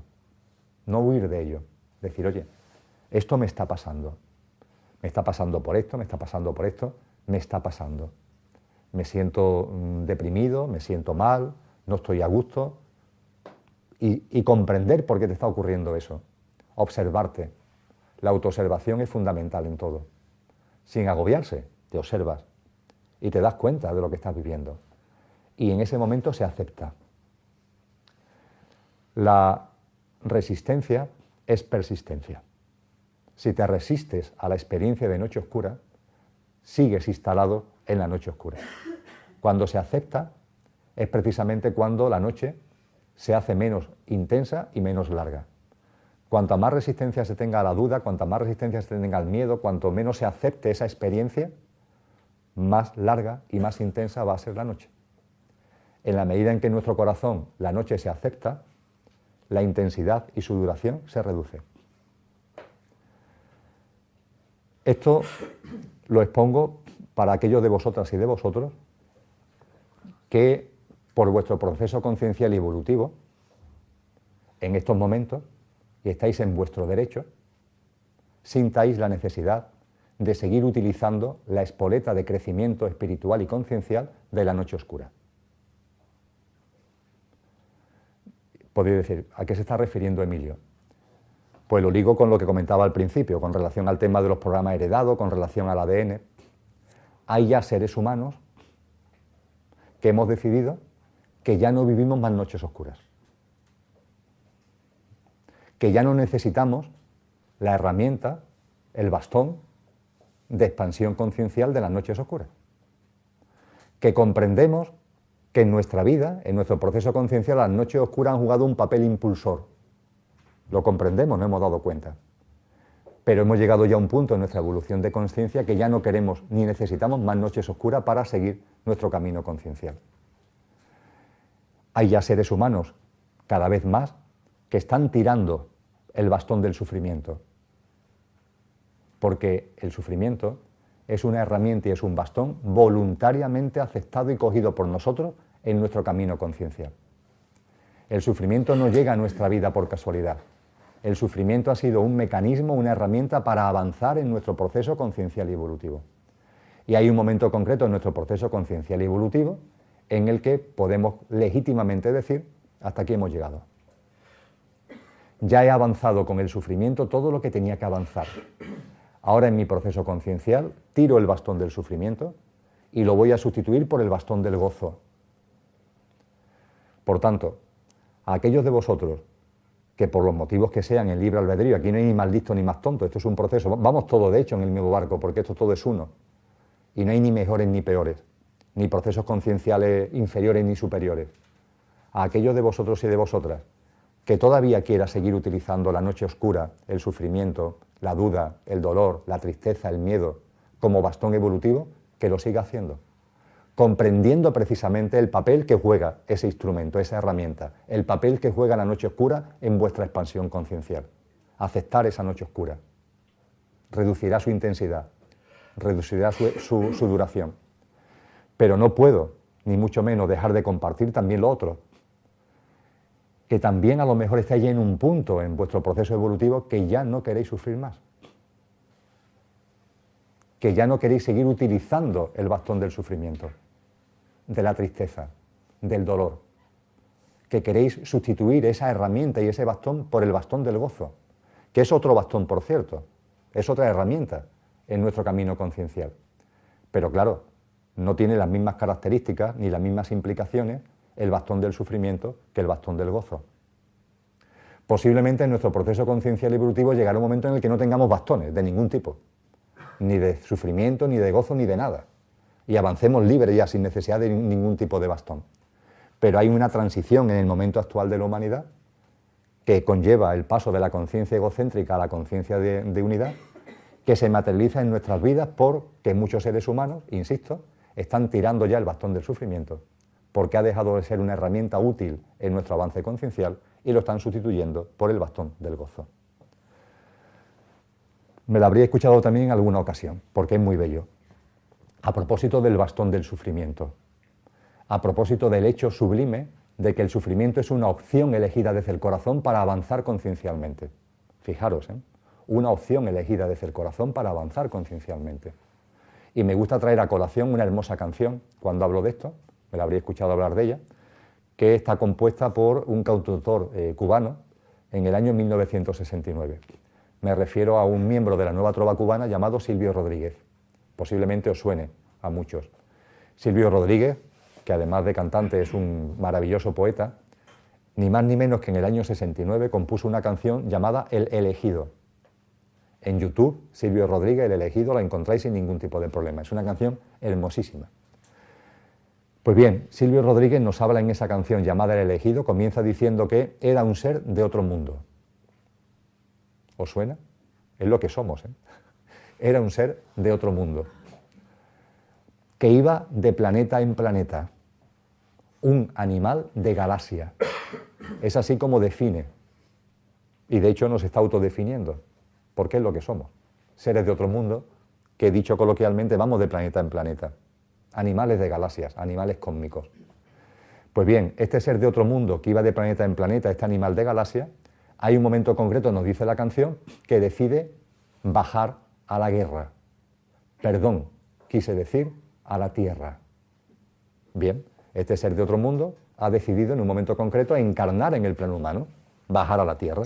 No huir de ello. Decir, oye, esto me está pasando. Me está pasando por esto, me está pasando por esto, me está pasando. Me siento deprimido, me siento mal, no estoy a gusto. Y comprender por qué te está ocurriendo eso. Observarte. La autoobservación es fundamental en todo. Sin agobiarse, te observas y te das cuenta de lo que estás viviendo. Y en ese momento se acepta. La resistencia es persistencia. Si te resistes a la experiencia de noche oscura, sigues instalado en la noche oscura. Cuando se acepta, es precisamente cuando la noche se hace menos intensa y menos larga. Cuanta más resistencia se tenga a la duda, cuanta más resistencia se tenga al miedo, cuanto menos se acepte esa experiencia, más larga y más intensa va a ser la noche. En la medida en que en nuestro corazón la noche se acepta, la intensidad y su duración se reduce. Esto lo expongo para aquellos de vosotras y de vosotros que por vuestro proceso conciencial y evolutivo, en estos momentos, y estáis en vuestro derecho, sintáis la necesidad de seguir utilizando la espoleta de crecimiento espiritual y conciencial de la noche oscura. Podéis decir, ¿a qué se está refiriendo Emilio? Pues lo ligo con lo que comentaba al principio, con relación al tema de los programas heredados, con relación al ADN. Hay ya seres humanos que hemos decidido que ya no vivimos más noches oscuras, que ya no necesitamos la herramienta, el bastón de expansión conciencial de las noches oscuras, que comprendemos que en nuestra vida, en nuestro proceso conciencial, las noches oscuras han jugado un papel impulsor. Lo comprendemos, no hemos dado cuenta. Pero hemos llegado ya a un punto en nuestra evolución de conciencia que ya no queremos ni necesitamos más noches oscuras para seguir nuestro camino conciencial. Hay ya seres humanos, cada vez más, que están tirando el bastón del sufrimiento. Porque el sufrimiento es una herramienta y es un bastón voluntariamente aceptado y cogido por nosotros en nuestro camino conciencial. El sufrimiento no llega a nuestra vida por casualidad. El sufrimiento ha sido un mecanismo, una herramienta para avanzar en nuestro proceso conciencial y evolutivo. Y hay un momento concreto en nuestro proceso conciencial y evolutivo en el que podemos legítimamente decir, hasta aquí hemos llegado. Ya he avanzado con el sufrimiento todo lo que tenía que avanzar. Ahora en mi proceso conciencial tiro el bastón del sufrimiento y lo voy a sustituir por el bastón del gozo. Por tanto, a aquellos de vosotros que por los motivos que sean en libre albedrío, aquí no hay ni más listo ni más tonto, esto es un proceso, vamos todos de hecho en el mismo barco porque esto todo es uno y no hay ni mejores ni peores, ni procesos concienciales inferiores ni superiores. A aquellos de vosotros y de vosotras que todavía quiera seguir utilizando la noche oscura, el sufrimiento, la duda, el dolor, la tristeza, el miedo como bastón evolutivo, que lo siga haciendo, comprendiendo precisamente el papel que juega ese instrumento, esa herramienta, el papel que juega la noche oscura en vuestra expansión conciencial. Aceptar esa noche oscura reducirá su intensidad, reducirá su duración. Pero no puedo, ni mucho menos, dejar de compartir también lo otro, que también a lo mejor estáis en un punto en vuestro proceso evolutivo que ya no queréis sufrir más. que ya no queréis seguir utilizando el bastón del sufrimiento, de la tristeza, del dolor, que queréis sustituir esa herramienta y ese bastón por el bastón del gozo, que es otro bastón, por cierto, es otra herramienta en nuestro camino conciencial. Pero claro, no tiene las mismas características ni las mismas implicaciones el bastón del sufrimiento que el bastón del gozo. Posiblemente en nuestro proceso conciencial y evolutivo llegará un momento en el que no tengamos bastones de ningún tipo, ni de sufrimiento, ni de gozo, ni de nada, y avancemos libres ya sin necesidad de ningún tipo de bastón. Pero hay una transición en el momento actual de la humanidad que conlleva el paso de la conciencia egocéntrica a la conciencia de unidad, que se materializa en nuestras vidas porque muchos seres humanos, insisto, están tirando ya el bastón del sufrimiento, porque ha dejado de ser una herramienta útil en nuestro avance conciencial y lo están sustituyendo por el bastón del gozo. Me lo habría escuchado también en alguna ocasión, porque es muy bello. A propósito del bastón del sufrimiento, a propósito del hecho sublime de que el sufrimiento es una opción elegida desde el corazón para avanzar conciencialmente. Fijaros, una opción elegida desde el corazón para avanzar conciencialmente. Y me gusta traer a colación una hermosa canción, cuando hablo de esto, me la habría escuchado hablar de ella, que está compuesta por un cantautor cubano en el año 1969. Me refiero a un miembro de la nueva trova cubana llamado Silvio Rodríguez. Posiblemente os suene a muchos. Silvio Rodríguez, que además de cantante es un maravilloso poeta, ni más ni menos que en el año 69 compuso una canción llamada El Elegido. En YouTube, Silvio Rodríguez, El Elegido, la encontráis sin ningún tipo de problema. Es una canción hermosísima. Pues bien, Silvio Rodríguez nos habla en esa canción llamada El Elegido, comienza diciendo que era un ser de otro mundo. ¿Os suena? Es lo que somos, ¿eh? Era un ser de otro mundo, que iba de planeta en planeta, un animal de galaxia. Es así como define, y de hecho nos está autodefiniendo, porque es lo que somos, seres de otro mundo, que dicho coloquialmente vamos de planeta en planeta, animales de galaxias, animales cósmicos. Pues bien, este ser de otro mundo que iba de planeta en planeta, este animal de galaxia, hay un momento concreto, nos dice la canción, que decide bajar a la guerra. Perdón, quise decir a la tierra. Bien, este ser de otro mundo ha decidido en un momento concreto encarnar en el plano humano, bajar a la tierra.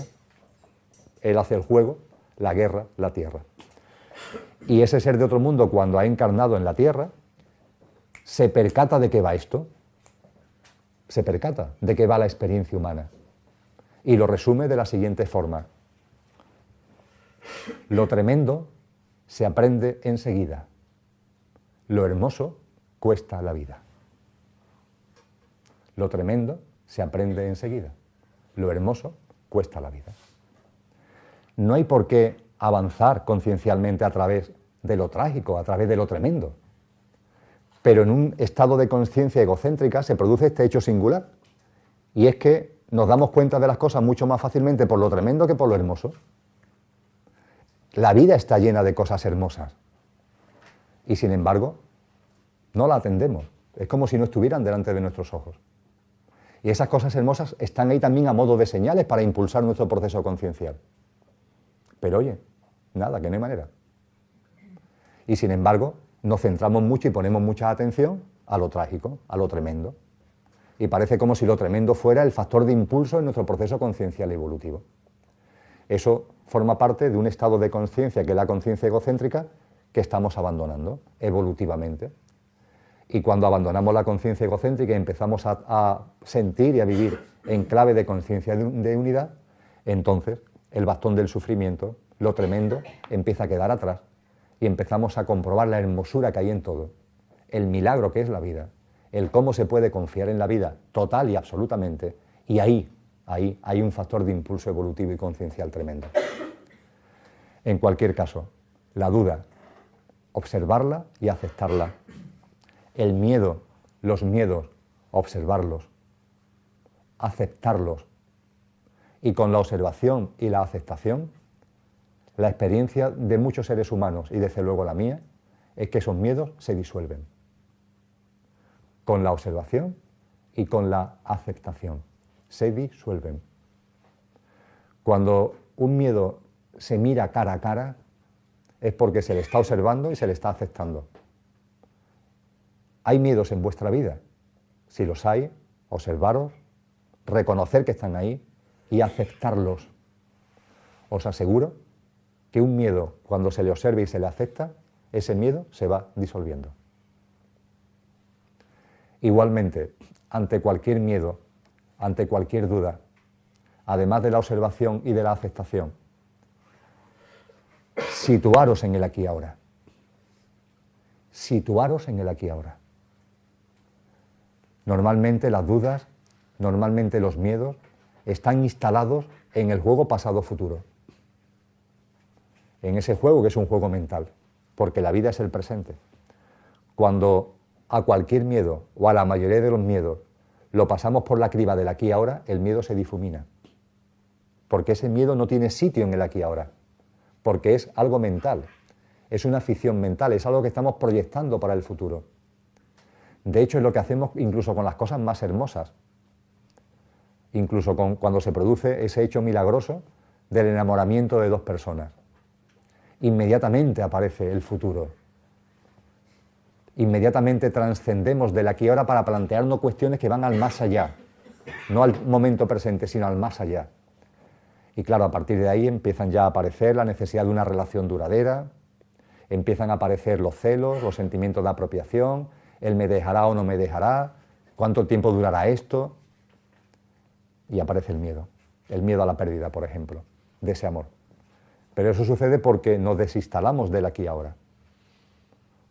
Él hace el juego, la guerra, la tierra. Y ese ser de otro mundo, cuando ha encarnado en la tierra, se percata de qué va esto, se percata de qué va la experiencia humana. Y lo resume de la siguiente forma. Lo tremendo se aprende enseguida. Lo hermoso cuesta la vida. Lo tremendo se aprende enseguida. Lo hermoso cuesta la vida. No hay por qué avanzar conciencialmente a través de lo trágico, a través de lo tremendo. Pero en un estado de conciencia egocéntrica se produce este hecho singular. Y es que nos damos cuenta de las cosas mucho más fácilmente por lo tremendo que por lo hermoso. La vida está llena de cosas hermosas. Y sin embargo, no la atendemos. Es como si no estuvieran delante de nuestros ojos. Y esas cosas hermosas están ahí también a modo de señales para impulsar nuestro proceso conciencial. Pero oye, nada, que no hay manera. Y sin embargo, nos centramos mucho y ponemos mucha atención a lo trágico, a lo tremendo. Y parece como si lo tremendo fuera el factor de impulso en nuestro proceso conciencial y evolutivo. Eso forma parte de un estado de conciencia, que es la conciencia egocéntrica, que estamos abandonando evolutivamente. Y cuando abandonamos la conciencia egocéntrica y empezamos a sentir y a vivir en clave de conciencia de unidad, entonces el bastón del sufrimiento, lo tremendo, empieza a quedar atrás y empezamos a comprobar la hermosura que hay en todo, el milagro que es la vida, el cómo se puede confiar en la vida total y absolutamente, y ahí hay un factor de impulso evolutivo y conciencial tremendo. En cualquier caso, la duda, observarla y aceptarla. El miedo, los miedos, observarlos, aceptarlos. Y con la observación y la aceptación, la experiencia de muchos seres humanos, y desde luego la mía, es que esos miedos se disuelven. Con la observación y con la aceptación se disuelven. Cuando un miedo se mira cara a cara, es porque se le está observando y se le está aceptando. ¿Hay miedos en vuestra vida? Si los hay, observaros, reconocer que están ahí y aceptarlos. Os aseguro que un miedo, cuando se le observa y se le acepta, ese miedo se va disolviendo. Igualmente, ante cualquier miedo, ante cualquier duda, además de la observación y de la aceptación, situaros en el aquí y ahora. Situaros en el aquí y ahora. Normalmente las dudas, normalmente los miedos, están instalados en el juego pasado-futuro. En ese juego que es un juego mental, porque la vida es el presente. Cuando a cualquier miedo, o a la mayoría de los miedos, lo pasamos por la criba del aquí y ahora, el miedo se difumina. Porque ese miedo no tiene sitio en el aquí y ahora. Porque es algo mental, es una ficción mental, es algo que estamos proyectando para el futuro. De hecho, es lo que hacemos incluso con las cosas más hermosas. Incluso cuando se produce ese hecho milagroso del enamoramiento de dos personas. Inmediatamente aparece el futuro. Inmediatamente trascendemos del aquí y ahora para plantearnos cuestiones que van al más allá. No al momento presente, sino al más allá. Y claro, a partir de ahí empiezan ya a aparecer la necesidad de una relación duradera, empiezan a aparecer los celos, los sentimientos de apropiación, el me dejará o no me dejará, cuánto tiempo durará esto, y aparece el miedo a la pérdida, por ejemplo, de ese amor. Pero eso sucede porque nos desinstalamos del aquí y ahora.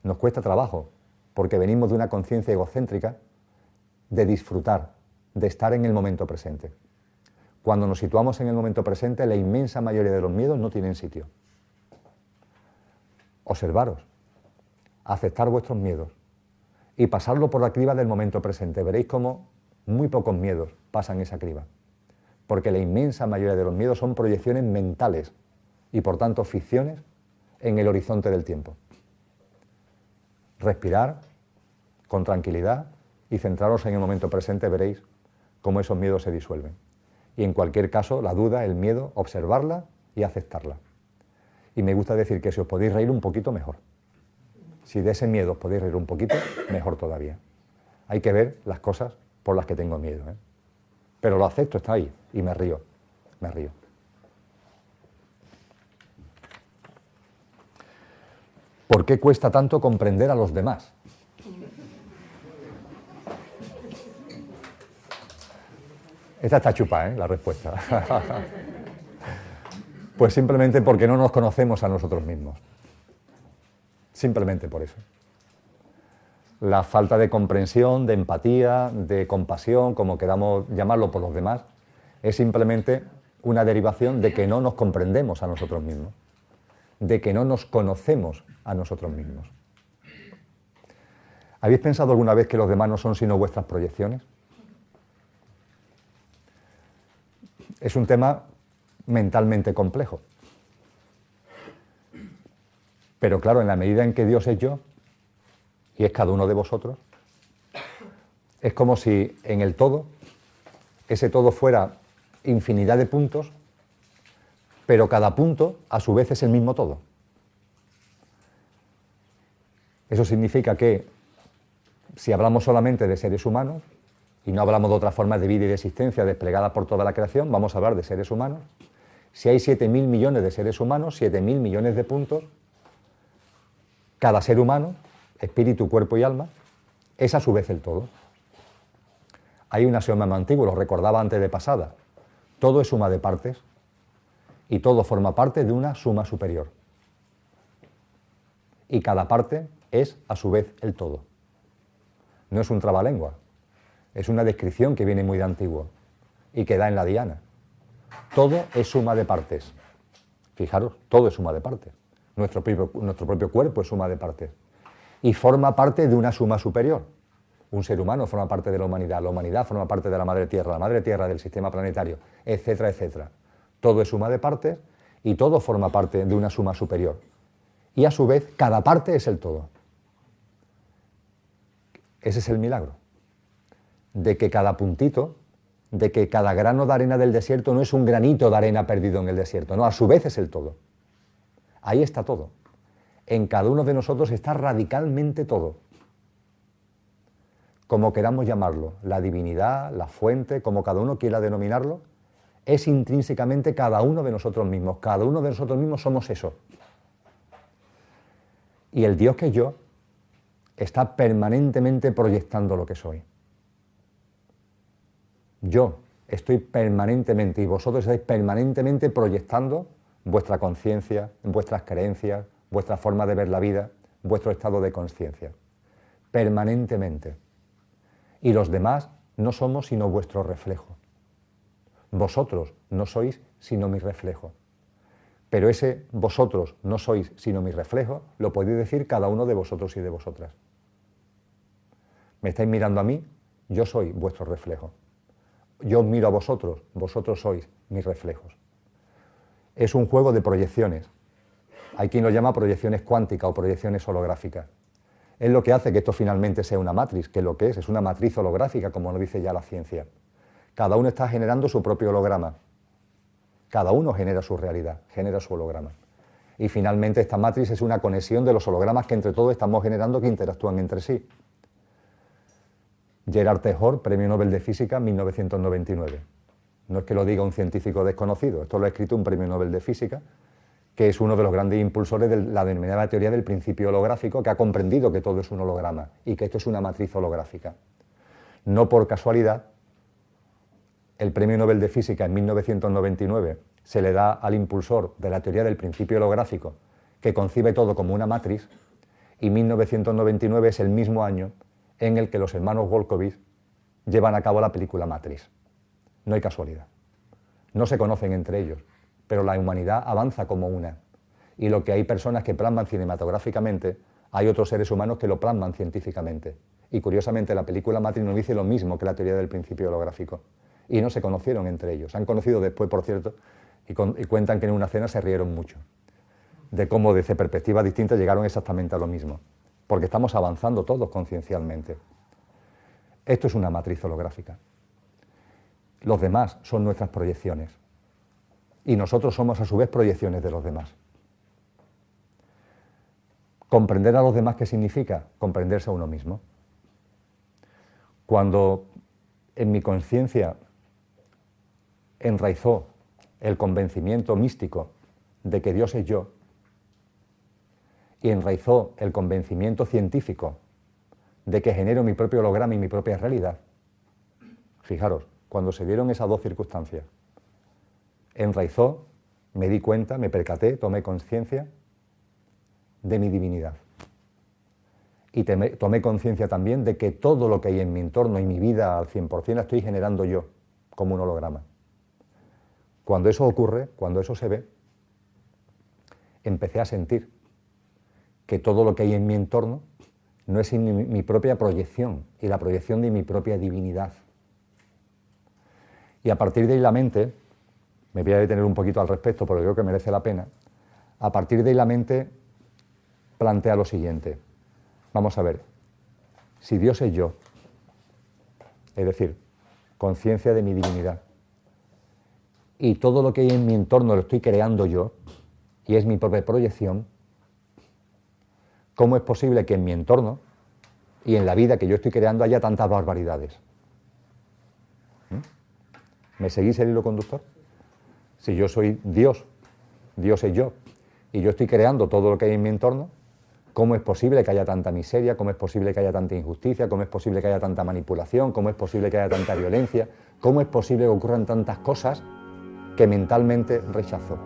Nos cuesta trabajo, porque venimos de una conciencia egocéntrica de disfrutar, de estar en el momento presente. Cuando nos situamos en el momento presente, la inmensa mayoría de los miedos no tienen sitio. Observaros, aceptar vuestros miedos y pasarlo por la criba del momento presente. Veréis cómo muy pocos miedos pasan esa criba, porque la inmensa mayoría de los miedos son proyecciones mentales y por tanto ficciones en el horizonte del tiempo. Respirar con tranquilidad y centraros en el momento presente, veréis cómo esos miedos se disuelven. Y en cualquier caso, la duda, el miedo, observarla y aceptarla. Y me gusta decir que si os podéis reír un poquito, mejor. Si de ese miedo os podéis reír un poquito, mejor todavía. Hay que ver las cosas por las que tengo miedo, ¿eh? Pero lo acepto, está ahí, y me río, me río. ¿Por qué cuesta tanto comprender a los demás? Esta está chupa, la respuesta. Pues simplemente porque no nos conocemos a nosotros mismos. Simplemente por eso. La falta de comprensión, de empatía, de compasión, como queramos llamarlo, por los demás, es simplemente una derivación de que no nos comprendemos a nosotros mismos, de que no nos conocemos a nosotros mismos. ¿Habéis pensado alguna vez que los demás no son sino vuestras proyecciones? Es un tema mentalmente complejo. Pero claro, en la medida en que Dios es yo, y es cada uno de vosotros, es como si en el todo, ese todo fuera infinidad de puntos, pero cada punto a su vez es el mismo todo. Eso significa que si hablamos solamente de seres humanos, y no hablamos de otras formas de vida y de existencia desplegadas por toda la creación, vamos a hablar de seres humanos. Si hay 7.000 millones de seres humanos, 7.000 millones de puntos, cada ser humano, espíritu, cuerpo y alma, es a su vez el todo. Hay un axioma más antiguo, lo recordaba antes de pasada. Todo es suma de partes y todo forma parte de una suma superior. Y cada parte es a su vez el todo. No es un trabalengua. Es una descripción que viene muy de antiguo y que da en la diana. Todo es suma de partes. Fijaros, todo es suma de partes. Nuestro propio cuerpo es suma de partes. Y forma parte de una suma superior. Un ser humano forma parte de la humanidad forma parte de la madre tierra del sistema planetario, etcétera, etcétera. Todo es suma de partes y todo forma parte de una suma superior. Y a su vez, cada parte es el todo. Ese es el milagro. De que cada puntito, de que cada grano de arena del desierto no es un granito de arena perdido en el desierto, no, a su vez es el todo. Ahí está todo. En cada uno de nosotros está radicalmente todo. Como queramos llamarlo, la divinidad, la fuente, como cada uno quiera denominarlo, es intrínsecamente cada uno de nosotros mismos. Cada uno de nosotros mismos somos eso. Y el Dios que es yo está permanentemente proyectando lo que soy. Yo estoy permanentemente, y vosotros estáis permanentemente proyectando vuestra conciencia, vuestras creencias, vuestra forma de ver la vida, vuestro estado de conciencia. Permanentemente. Y los demás no somos sino vuestro reflejo. Vosotros no sois sino mi reflejo. Pero ese vosotros no sois sino mi reflejo lo podéis decir cada uno de vosotros y de vosotras. Me estáis mirando a mí, yo soy vuestro reflejo. Yo os miro a vosotros, vosotros sois mis reflejos. Es un juego de proyecciones. Hay quien lo llama proyecciones cuánticas o proyecciones holográficas. Es lo que hace que esto finalmente sea una matriz, que lo que es una matriz holográfica, como nos dice ya la ciencia. Cada uno está generando su propio holograma. Cada uno genera su realidad, genera su holograma. Y finalmente esta matriz es una conexión de los hologramas que entre todos estamos generando que interactúan entre sí. Gerard Tehor, Premio Nobel de Física, 1999. No es que lo diga un científico desconocido, esto lo ha escrito un Premio Nobel de Física, que es uno de los grandes impulsores de la denominada teoría del principio holográfico, que ha comprendido que todo es un holograma y que esto es una matriz holográfica. No por casualidad, el Premio Nobel de Física en 1999 se le da al impulsor de la teoría del principio holográfico, que concibe todo como una matriz, y 1999 es el mismo año en el que los hermanos Volkovich llevan a cabo la película Matrix. No hay casualidad. No se conocen entre ellos, pero la humanidad avanza como una. Y lo que hay personas que plasman cinematográficamente, hay otros seres humanos que lo plasman científicamente. Y curiosamente la película Matrix nos dice lo mismo que la teoría del principio holográfico. Y no se conocieron entre ellos. Se han conocido después, por cierto, y cuentan que en una cena se rieron mucho. De cómo desde perspectivas distintas llegaron exactamente a lo mismo. Porque estamos avanzando todos conciencialmente. Esto es una matriz holográfica. Los demás son nuestras proyecciones. Y nosotros somos a su vez proyecciones de los demás. Comprender a los demás, ¿qué significa? Comprenderse a uno mismo. Cuando en mi conciencia enraizó el convencimiento místico de que Dios es yo, y enraizó el convencimiento científico de que genero mi propio holograma y mi propia realidad, fijaros, cuando se dieron esas dos circunstancias, enraizó, me di cuenta, me percaté, tomé conciencia de mi divinidad. Y tomé conciencia también de que todo lo que hay en mi entorno y mi vida al 100% la estoy generando yo, como un holograma. Cuando eso ocurre, cuando eso se ve, empecé a sentir que todo lo que hay en mi entorno no es mi propia proyección y la proyección de mi propia divinidad. Y a partir de ahí la mente, me voy a detener un poquito al respecto porque creo que merece la pena, a partir de ahí la mente plantea lo siguiente. Vamos a ver, si Dios es yo, es decir, conciencia de mi divinidad, y todo lo que hay en mi entorno lo estoy creando yo, y es mi propia proyección, ¿cómo es posible que en mi entorno y en la vida que yo estoy creando haya tantas barbaridades? ¿Me seguís el hilo conductor? Si yo soy Dios, Dios es yo, y yo estoy creando todo lo que hay en mi entorno, ¿cómo es posible que haya tanta miseria? ¿Cómo es posible que haya tanta injusticia? ¿Cómo es posible que haya tanta manipulación? ¿Cómo es posible que haya tanta violencia? ¿Cómo es posible que ocurran tantas cosas que mentalmente rechazo?